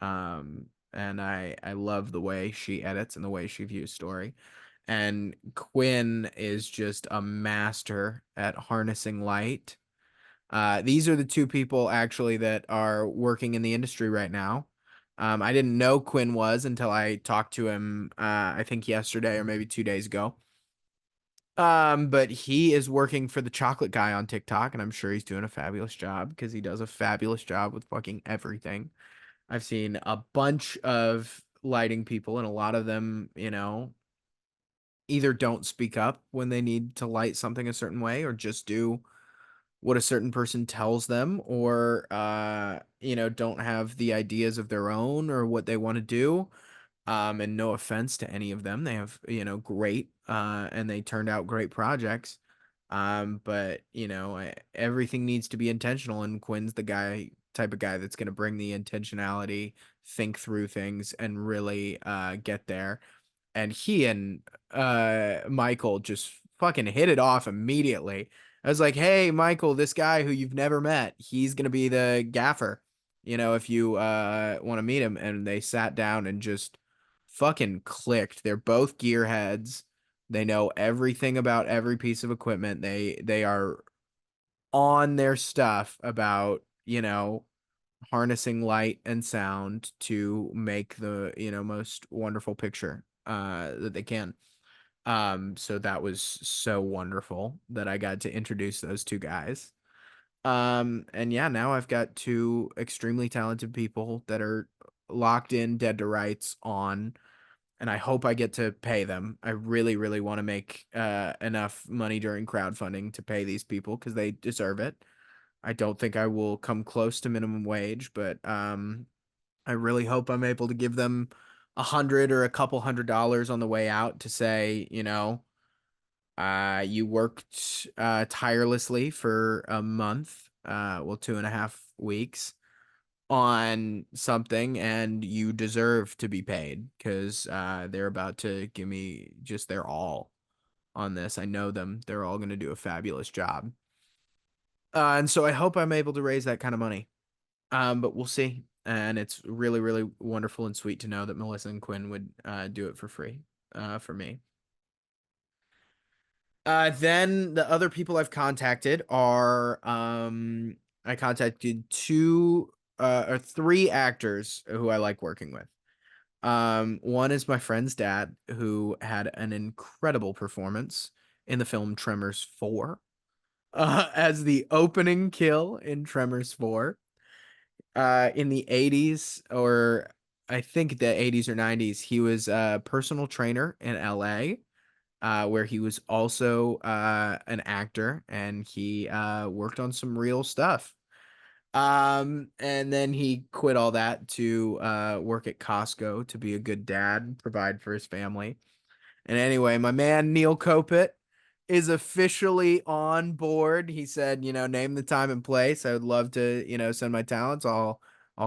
Speaker 1: And I love the way she edits and the way she views story. And Quinn is just a master at harnessing light. These are the two people actually that are working in the industry right now. I didn't know Quinn was until I talked to him, I think yesterday or maybe 2 days ago. But he is working for the chocolate guy on TikTok, and I'm sure he's doing a fabulous job because he does a fabulous job with fucking everything. I've seen a bunch of lighting people, and a lot of them, either don't speak up when they need to light something a certain way or just do what a certain person tells them, or don't have the ideas of their own or what they want to do. And no offense to any of them, they have great and they turned out great projects. But everything needs to be intentional, and Quinn's the type of guy that's going to bring the intentionality, think through things, and really get there. And he and Michael just fucking hit it off immediately. I was like, "Hey, Michael, this guy who you've never met, he's gonna be the gaffer. If you want to meet him." And they sat down and just fucking clicked. They're both gearheads. They know everything about every piece of equipment. They are on their stuff about, harnessing light and sound to make the, most wonderful picture that they can. So that was so wonderful that I got to introduce those two guys. And yeah, now I've got two extremely talented people that are locked in dead to rights on, and I hope I get to pay them. I really, really want to make enough money during crowdfunding to pay these people because they deserve it. I don't think I will come close to minimum wage, but I really hope I'm able to give them 100 or a couple $100 on the way out to say, you worked tirelessly for a month, well, 2.5 weeks on something, and you deserve to be paid because they're about to give me just their all on this. I know them. They're all going to do a fabulous job. And so I hope I'm able to raise that kind of money. But we'll see. And it's really, really wonderful and sweet to know that Melissa and Quinn would do it for free for me. Then the other people I've contacted are I contacted two or three actors who I like working with. One is my friend's dad, who had an incredible performance in the film Tremors 4, as the opening kill in Tremors 4. In the 80s, or I think the 80s or 90s, he was a personal trainer in LA, where he was also an actor, and he worked on some real stuff. And then he quit all that to work at Costco to be a good dad, provide for his family. And anyway, my man Neil Kopit is officially on board. He said, name the time and place. I would love to, send my talents. I'll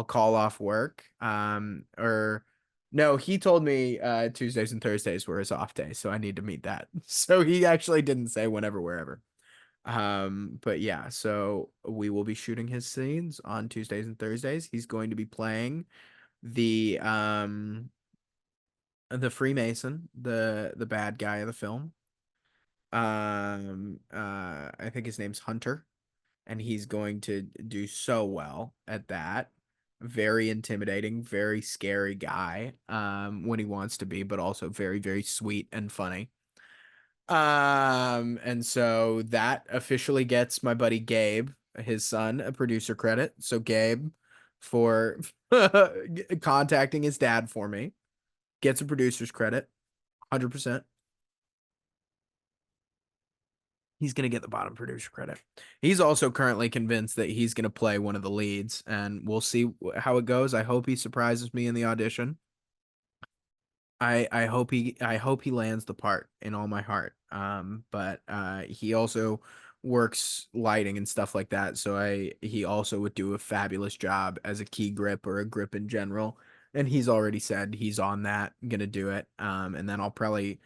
Speaker 1: call off work. Or no, he told me Tuesdays and Thursdays were his off days, so I need to meet that. So he actually didn't say whenever, wherever. But yeah, so we will be shooting his scenes on Tuesdays and Thursdays. He's going to be playing the Freemason, the bad guy of the film. I think his name's Hunter, and he's going to do so well at that. Very intimidating, very scary guy, when he wants to be, but also very, very sweet and funny. And so that officially gets my buddy Gabe, his son, a producer credit. So Gabe, for contacting his dad for me, gets a producer's credit, 100%. He's going to get the bottom producer credit. He's also currently convinced that he's going to play one of the leads, and we'll see how it goes. I hope he surprises me in the audition. I hope he lands the part in all my heart. But he also works lighting and stuff like that, so he also would do a fabulous job as a key grip or a grip in general. And he's already said he's on that, gonna do it. And then I'll probably,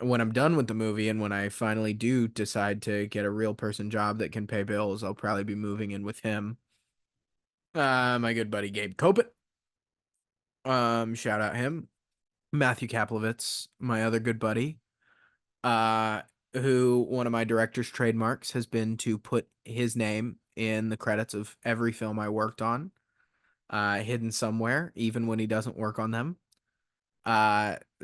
Speaker 1: when I'm done with the movie and when I finally do decide to get a real person job that can pay bills, I'll probably be moving in with him. My good buddy Gabe Kopit. Shout out him. Matthew Kaplowitz, my other good buddy, uh, who one of my director's trademarks has been to put his name in the credits of every film I worked on, hidden somewhere, even when he doesn't work on them.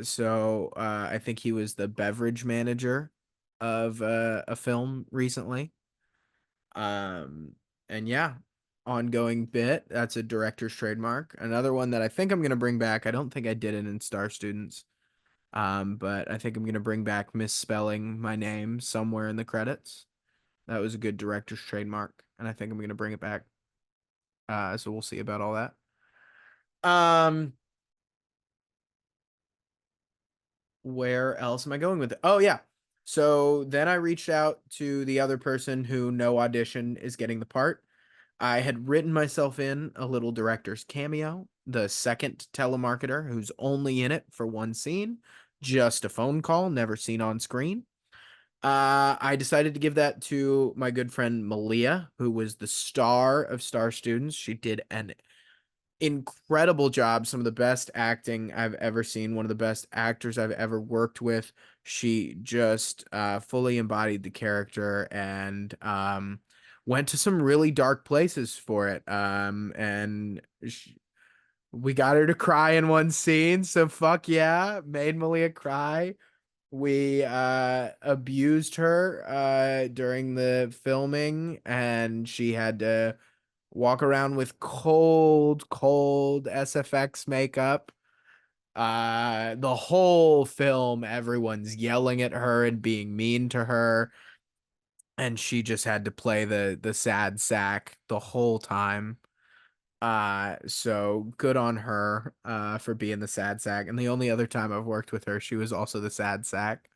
Speaker 1: So I think he was the beverage manager of a film recently. Um, and yeah, ongoing bit. That's a director's trademark. Another one that I think I'm gonna bring back. I don't think I did it in Star Students. But I think I'm gonna bring back misspelling my name somewhere in the credits. That was a good director's trademark, and I think I'm gonna bring it back. So we'll see about all that. Um, where else am I going with it? Oh yeah. So then I reached out to the other person who no audition is getting the part. I had written myself in a little director's cameo, the second telemarketer who's only in it for one scene, just a phone call, never seen on screen. I decided to give that to my good friend Malia, who was the star of Star Students. She did an incredible job, some of the best acting I've ever seen, one of the best actors I've ever worked with. She just fully embodied the character and went to some really dark places for it. And we got her to cry in one scene, so fuck yeah, made Malia cry. We abused her during the filming, and she had to walk around with cold SFX makeup. The whole film, everyone's yelling at her and being mean to her, and she just had to play the sad sack the whole time. So good on her for being the sad sack. And the only other time I've worked with her, she was also the sad sack.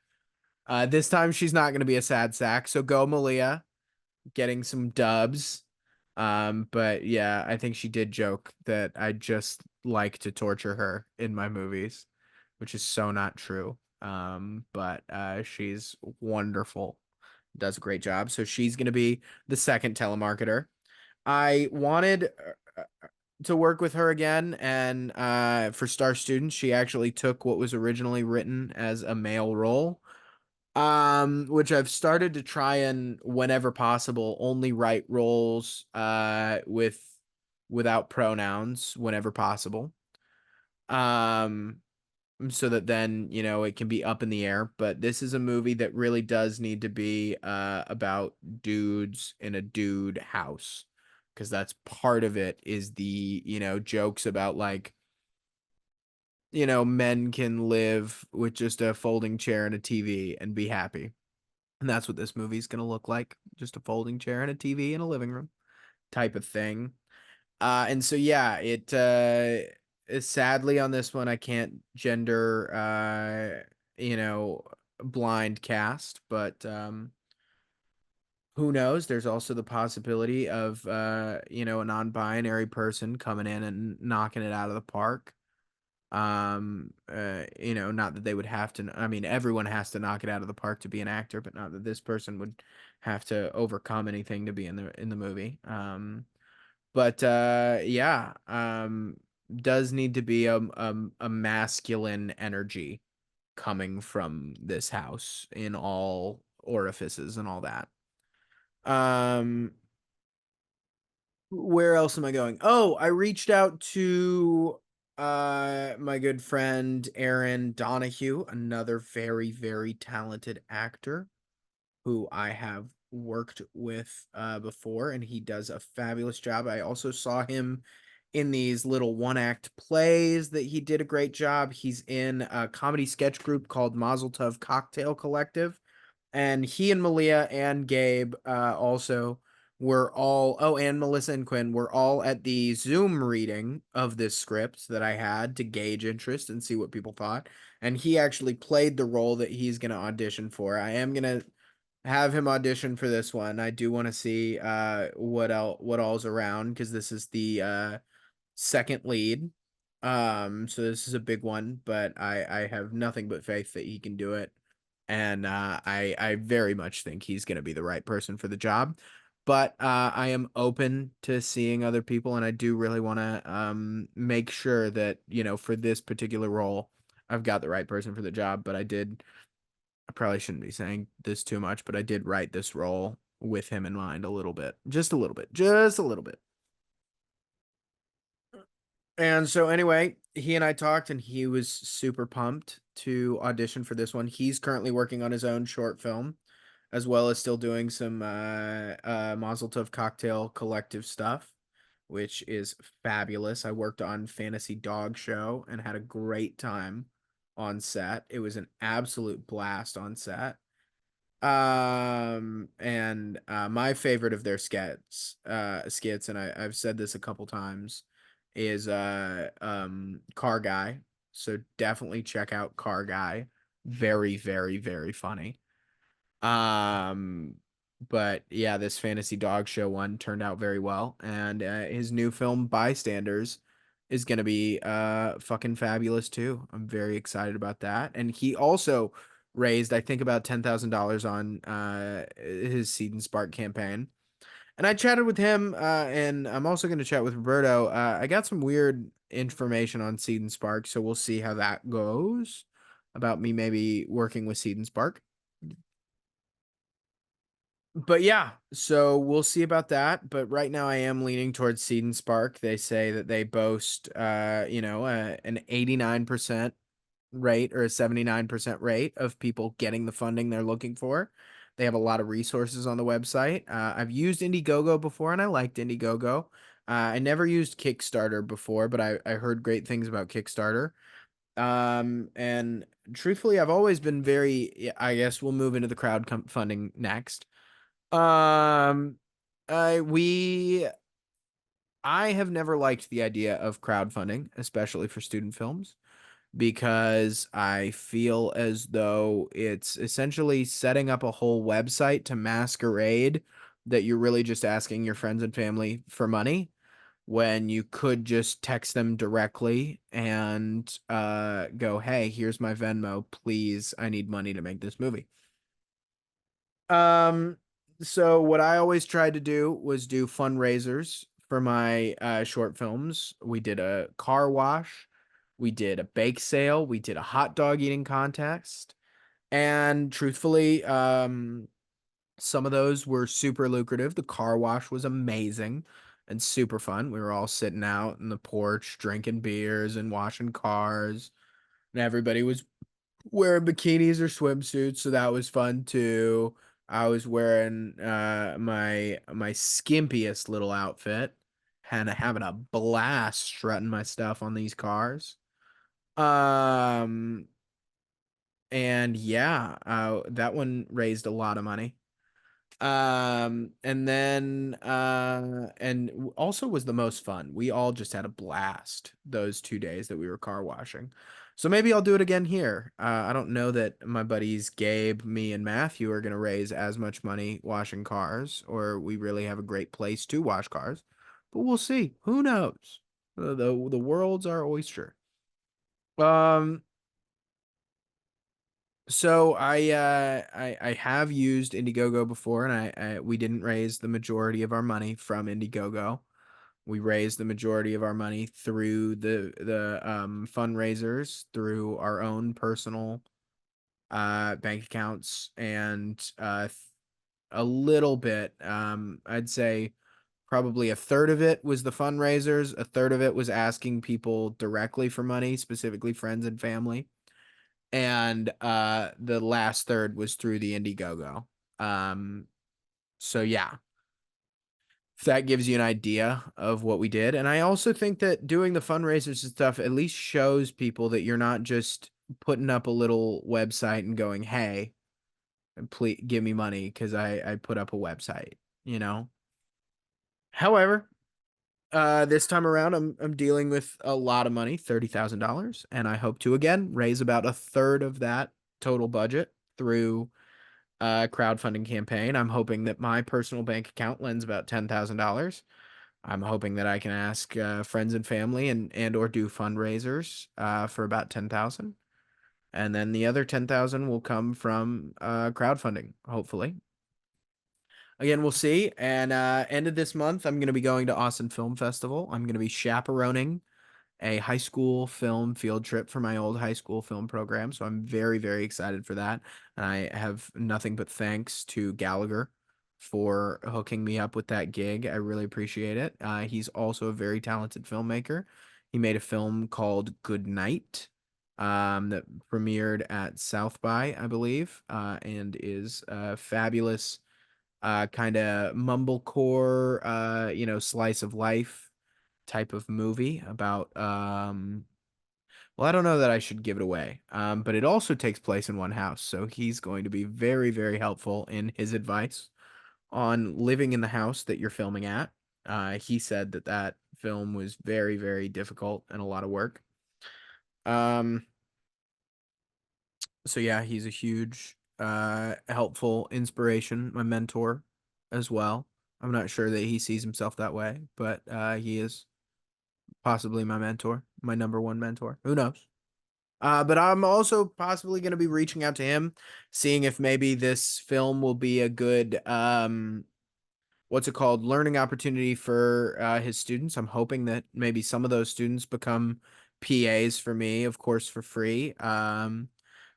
Speaker 1: This time she's not going to be a sad sack. So go Malia, getting some dubs. But yeah, I think she did joke that I just like to torture her in my movies, which is so not true. But she's wonderful, does a great job. So she's going to be the second telemarketer. I wanted to work with her again, and for Star Students, she actually took what was originally written as a male role, which I've started to try and whenever possible only write roles without pronouns whenever possible. Um so that then, it can be up in the air, but this is a movie that really does need to be about dudes in a dude house, because that's part of it is the, jokes about like, men can live with just a folding chair and a TV and be happy. And that's what this movie's going to look like. Just a folding chair and a TV in a living room type of thing. And so, yeah, it is sadly on this one, I can't gender, blind cast, but who knows? There's also the possibility of, a non-binary person coming in and knocking it out of the park. Not that they would have to, I mean, everyone has to knock it out of the park to be an actor, but not that this person would have to overcome anything to be in the movie. But yeah, does need to be a masculine energy coming from this house in all orifices and all that. Um, where else am I going? Oh, I reached out to my good friend Aaron Donahue, another very, very talented actor who I have worked with before, and he does a fabulous job. I also saw him in these little one-act plays that he did a great job. He's in a comedy sketch group called Mazel Tov Cocktail Collective, and he and Malia and Gabe also were all, oh, and Melissa and Quinn were all at the Zoom reading of this script that I had to gauge interest and see what people thought. And he actually played the role that he's going to audition for. I am going to have him audition for this one. I do want to see what all's around, because this is the second lead. So this is a big one, but I have nothing but faith that he can do it. And I very much think he's going to be the right person for the job. But I am open to seeing other people, and I do really want to make sure that, for this particular role, I've got the right person for the job. But I probably shouldn't be saying this too much, but I did write this role with him in mind a little bit. Just a little bit. Just a little bit. And so anyway, he and I talked, and he was super pumped to audition for this one. He's currently working on his own short film, as well as still doing some Mazel Tov Cocktail Collective stuff, which is fabulous. I worked on Fantasy Dog Show and had a great time on set. It was an absolute blast on set. And my favorite of their skits, and I've said this a couple times, is Car Guy. So definitely check out Car Guy. Very, very, very funny. Um, but yeah, this Fantasy Dog Show one turned out very well, and his new film Bystanders is gonna be fucking fabulous too. I'm very excited about that. And he also raised, I think, about $10,000 on his Seed and Spark campaign. And I chatted with him, and I'm also going to chat with Roberto. I got some weird information on Seed and Spark, so we'll see how that goes about me maybe working with Seed and Spark. But yeah, so we'll see about that. But right now, I am leaning towards Seed and Spark. They say that they boast, an 89% rate or a 79% rate of people getting the funding they're looking for. They have a lot of resources on the website. I've used Indiegogo before and I liked Indiegogo. I never used Kickstarter before, but I heard great things about Kickstarter. And truthfully, I've always been very, yeah, I guess we'll move into the funding next. Um, I we I have never liked the idea of crowdfunding, especially for student films, because I feel as though it's essentially setting up a whole website to masquerade that you're really just asking your friends and family for money when you could just text them directly and go, "Hey, here's my Venmo. Please, I need money to make this movie." Um, so what I always tried to do was do fundraisers for my short films. We did a car wash, we did a bake sale, we did a hot dog eating contest, and truthfully, some of those were super lucrative. The car wash was amazing and super fun. We were all sitting out in the porch drinking beers and washing cars, and everybody was wearing bikinis or swimsuits, so that was fun too. I was wearing my skimpiest little outfit and having a blast strutting my stuff on these cars. Um and yeah, that one raised a lot of money. And then also was the most fun. We all just had a blast those 2 days that we were car washing. So maybe I'll do it again here. I don't know that my buddies Gabe, me, and Matthew are gonna raise as much money washing cars, or we really have a great place to wash cars. But we'll see. Who knows? The world's our oyster. Um, So I have used Indiegogo before, and I we didn't raise the majority of our money from Indiegogo. We raised the majority of our money through the fundraisers, through our own personal bank accounts, and a little bit, I'd say probably a third of it was the fundraisers, a third of it was asking people directly for money, specifically friends and family, and the last third was through the Indiegogo. Um, so yeah, if that gives you an idea of what we did. And I also think that doing the fundraisers and stuff at least shows people that you're not just putting up a little website and going, "Hey, please give me money because I put up a website," you know. However, this time around, I'm dealing with a lot of money, $30,000, and I hope to again raise about a third of that total budget through crowdfunding campaign. I'm hoping that my personal bank account lends about $10,000. I'm hoping that I can ask friends and family and or do fundraisers for about 10,000, and then the other 10,000 will come from crowdfunding. Hopefully, again, we'll see. And end of this month, I'm going to be going to Austin Film Festival. I'm going to be chaperoning a high school film field trip for my old high school film program. So I'm very, very excited for that. And I have nothing but thanks to Gallagher for hooking me up with that gig. I really appreciate it. He's also a very talented filmmaker. He made a film called Good Night that premiered at South by, I believe, and is a fabulous kind of mumblecore, slice of life type of movie about well, I don't know that I should give it away. But it also takes place in one house, so he's going to be very, very helpful in his advice on living in the house that you're filming at. He said that that film was very, very difficult and a lot of work. Um, so yeah, he's a huge helpful inspiration, my mentor as well. I'm not sure that he sees himself that way, but he is possibly my mentor, my number one mentor. Who knows? But I'm also possibly going to be reaching out to him, seeing if maybe this film will be a good what's it called, learning opportunity for his students. I'm hoping that maybe some of those students become PAs for me, of course, for free.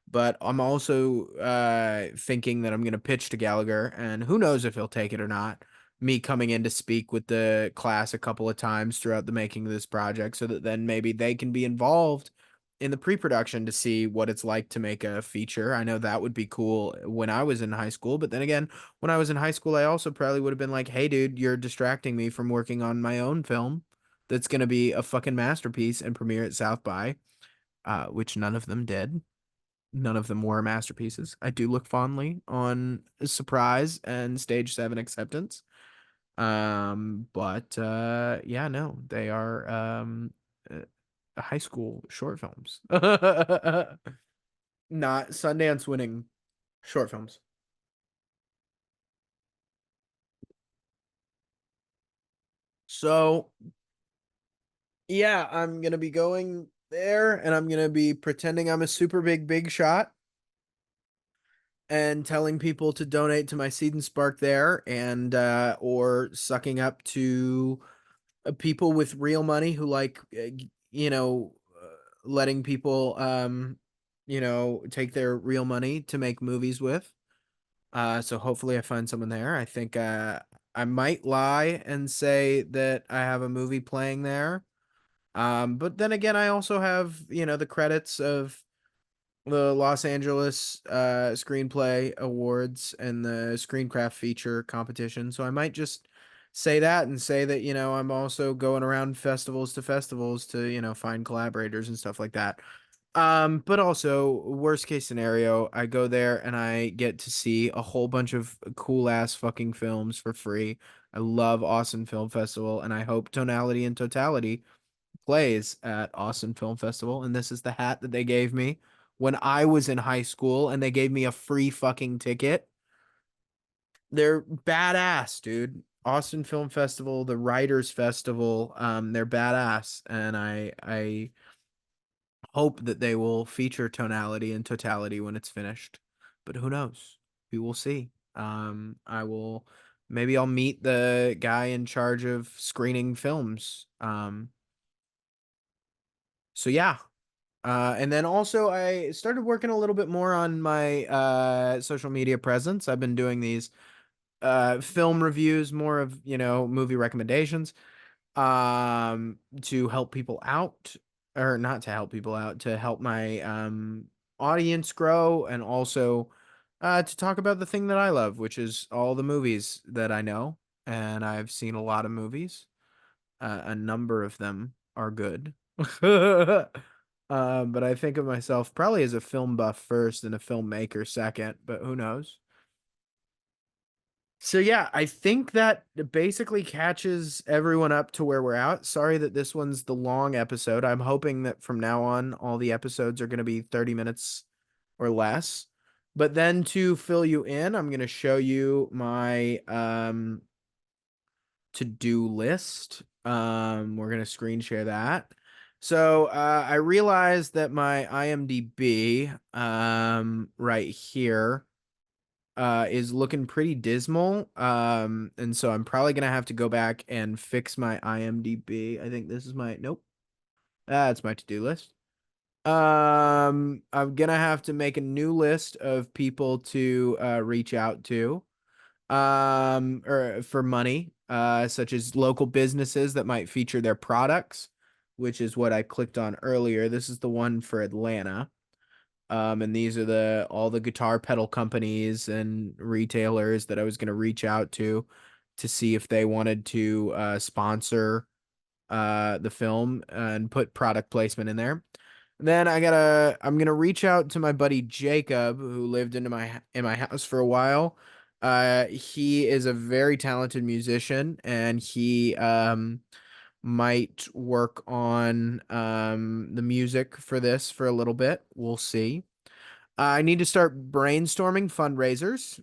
Speaker 1: But I'm also thinking that I'm going to pitch to Gallagher, and who knows if he'll take it or not. Me coming in to speak with the class a couple of times throughout the making of this project, so that then maybe they can be involved in the pre-production to see what it's like to make a feature. I know that would be cool when I was in high school, but then again, when I was in high school, I also probably would have been like, "Hey, dude, you're distracting me from working on my own film that's going to be a fucking masterpiece and premiere at South by," which none of them did. None of them were masterpieces. I do look fondly on Surprise and Stage 7 Acceptance. But yeah, no, they are uh, high school short films. Not Sundance winning short films. So, yeah, I'm gonna be going there and I'm gonna be pretending I'm a super big shot and telling people to donate to my Seed and Spark there and or sucking up to people with real money who like you know letting people take their real money to make movies with. So hopefully I find someone there. I think I might lie and say that I have a movie playing there. But then again, I also have, the credits of the Los Angeles Screenplay Awards and the Screencraft Feature competition. So I might just say that and say that, I'm also going around festivals to festivals to, find collaborators and stuff like that. But also, worst case scenario, I go there and I get to see a whole bunch of cool ass fucking films for free. I love Austin Film Festival, and I hope Tonality and Totality plays at Austin Film Festival, and this is the hat that they gave me when I was in high school, and they gave me a free fucking ticket. They're badass, dude. Austin Film Festival, the Writers Festival, they're badass, and I hope that they will feature Tonality and Totality when it's finished. But who knows? We will see. I will maybe I'll meet the guy in charge of screening films. So yeah, and then also I started working a little bit more on my social media presence. I've been doing these film reviews, more of, movie recommendations, to help people out, or not to help people out, to help my audience grow, and also to talk about the thing that I love, which is all the movies that I know. And I've seen a lot of movies. A number of them are good. But I think of myself probably as a film buff first and a filmmaker second, but who knows? So yeah, I think that basically catches everyone up to where we're at. Sorry that this one's the long episode. I'm hoping that from now on all the episodes are going to be 30 minutes or less. But then to fill you in, I'm going to show you my to-do list. We're gonna screen share that. So I realized that my IMDb right here is looking pretty dismal. And so I'm probably gonna have to go back and fix my IMDb. I think this is my nope. That's my to-do list. I'm gonna have to make a new list of people to reach out to or for money, such as local businesses that might feature their products, which is what I clicked on earlier. This is the one for Atlanta. And these are all the guitar pedal companies and retailers that I was going to reach out to see if they wanted to sponsor the film and put product placement in there. Then I'm gonna reach out to my buddy Jacob, who lived in my house for a while. He is a very talented musician, and he might work on the music for this for a little bit. We'll see. I need to start brainstorming fundraisers,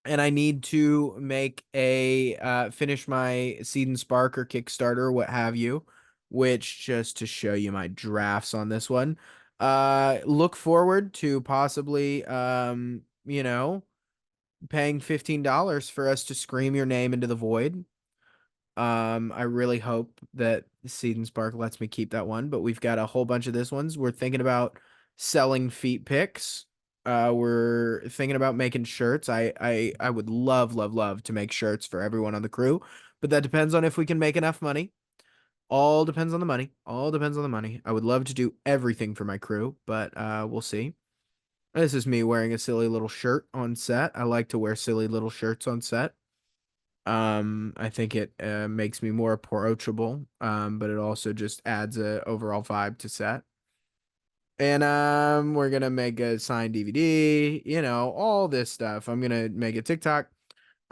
Speaker 1: and I need to make a finish my Seed and Spark or Kickstarter, what have you, which, just to show you my drafts on this one, look forward to possibly, paying $15 for us to scream your name into the void. I really hope that Seed and Spark lets me keep that one, but we've got a whole bunch of this ones. We're thinking about selling feet pics. We're thinking about making shirts. I would love, love, love to make shirts for everyone on the crew, but that depends on if we can make enough money. All depends on the money. All depends on the money. I would love to do everything for my crew, but we'll see. This is me wearing a silly little shirt on set. I like to wear silly little shirts on set. I think it makes me more approachable, but it also just adds a overall vibe to set. And we're gonna make a signed DVD, all this stuff. I'm gonna make a TikTok.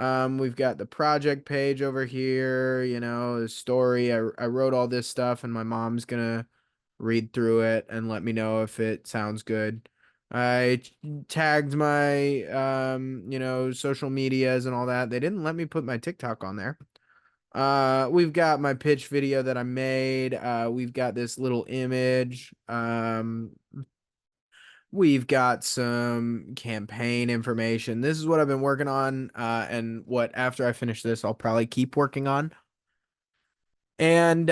Speaker 1: We've got the project page over here, the story. I wrote all this stuff, and my mom's gonna read through it and let me know if it sounds good. I tagged my social medias and all that. They didn't let me put my TikTok on there. We've got my pitch video that I made. We've got this little image. We've got some campaign information. This is what I've been working on, and what after I finish this, I'll probably keep working on. And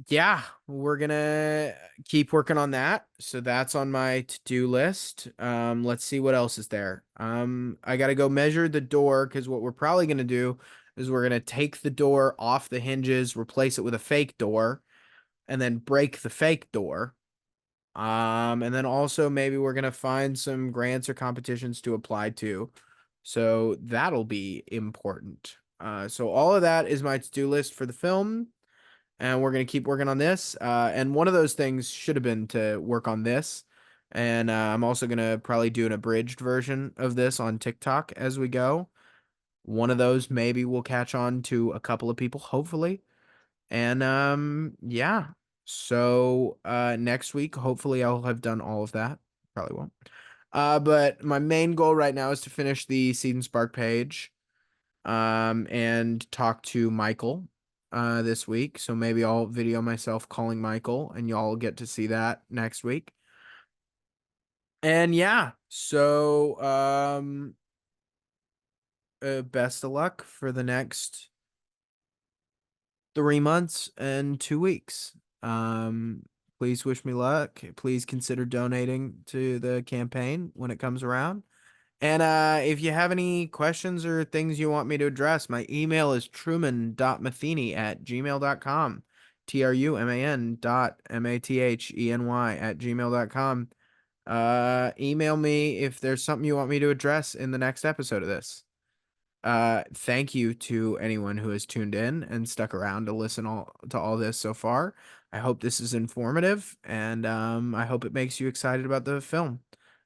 Speaker 1: yeah, we're gonna keep working on that. So that's on my to-do list. Let's see what else is there. I gotta go measure the door, because what we're probably gonna do is we're gonna take the door off the hinges, replace it with a fake door, and then break the fake door. And then also maybe we're gonna find some grants or competitions to apply to. So that'll be important. So all of that is my to-do list for the film, and we're gonna keep working on this. And one of those things should have been to work on this. And I'm also gonna probably do an abridged version of this on TikTok as we go. One of those maybe will catch on to a couple of people, hopefully. And yeah. So next week, hopefully I'll have done all of that. Probably won't. But my main goal right now is to finish the Seed and Spark page, and talk to Michael this week. So maybe I'll video myself calling Michael, and y'all get to see that next week. And yeah, so best of luck for the next 3 months and 2 weeks. Um, please wish me luck. Please consider donating to the campaign when it comes around. And if you have any questions or things you want me to address, my email is truman.matheny@gmail.com. truman.matheny@gmail.com. Email me if there's something you want me to address in the next episode of this. Thank you to anyone who has tuned in and stuck around to listen to all this so far. I hope this is informative, and I hope it makes you excited about the film.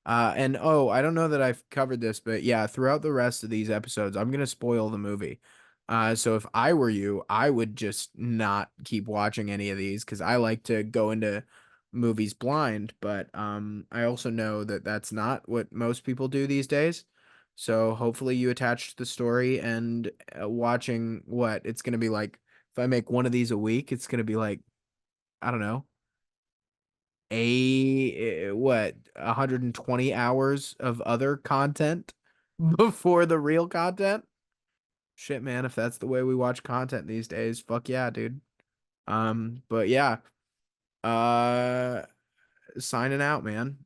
Speaker 1: And oh, I don't know that I've covered this, but yeah, throughout the rest of these episodes, I'm gonna spoil the movie. So if I were you, I would just not keep watching any of these, because I like to go into movies blind, but I also know that that's not what most people do these days. So hopefully you attach to the story, and watching what it's going to be like. If I make one of these a week, it's going to be like, I don't know, 120 hours of other content before the real content. Shit, man, if that's the way we watch content these days, fuck yeah, dude. But yeah, uh, signing out, man.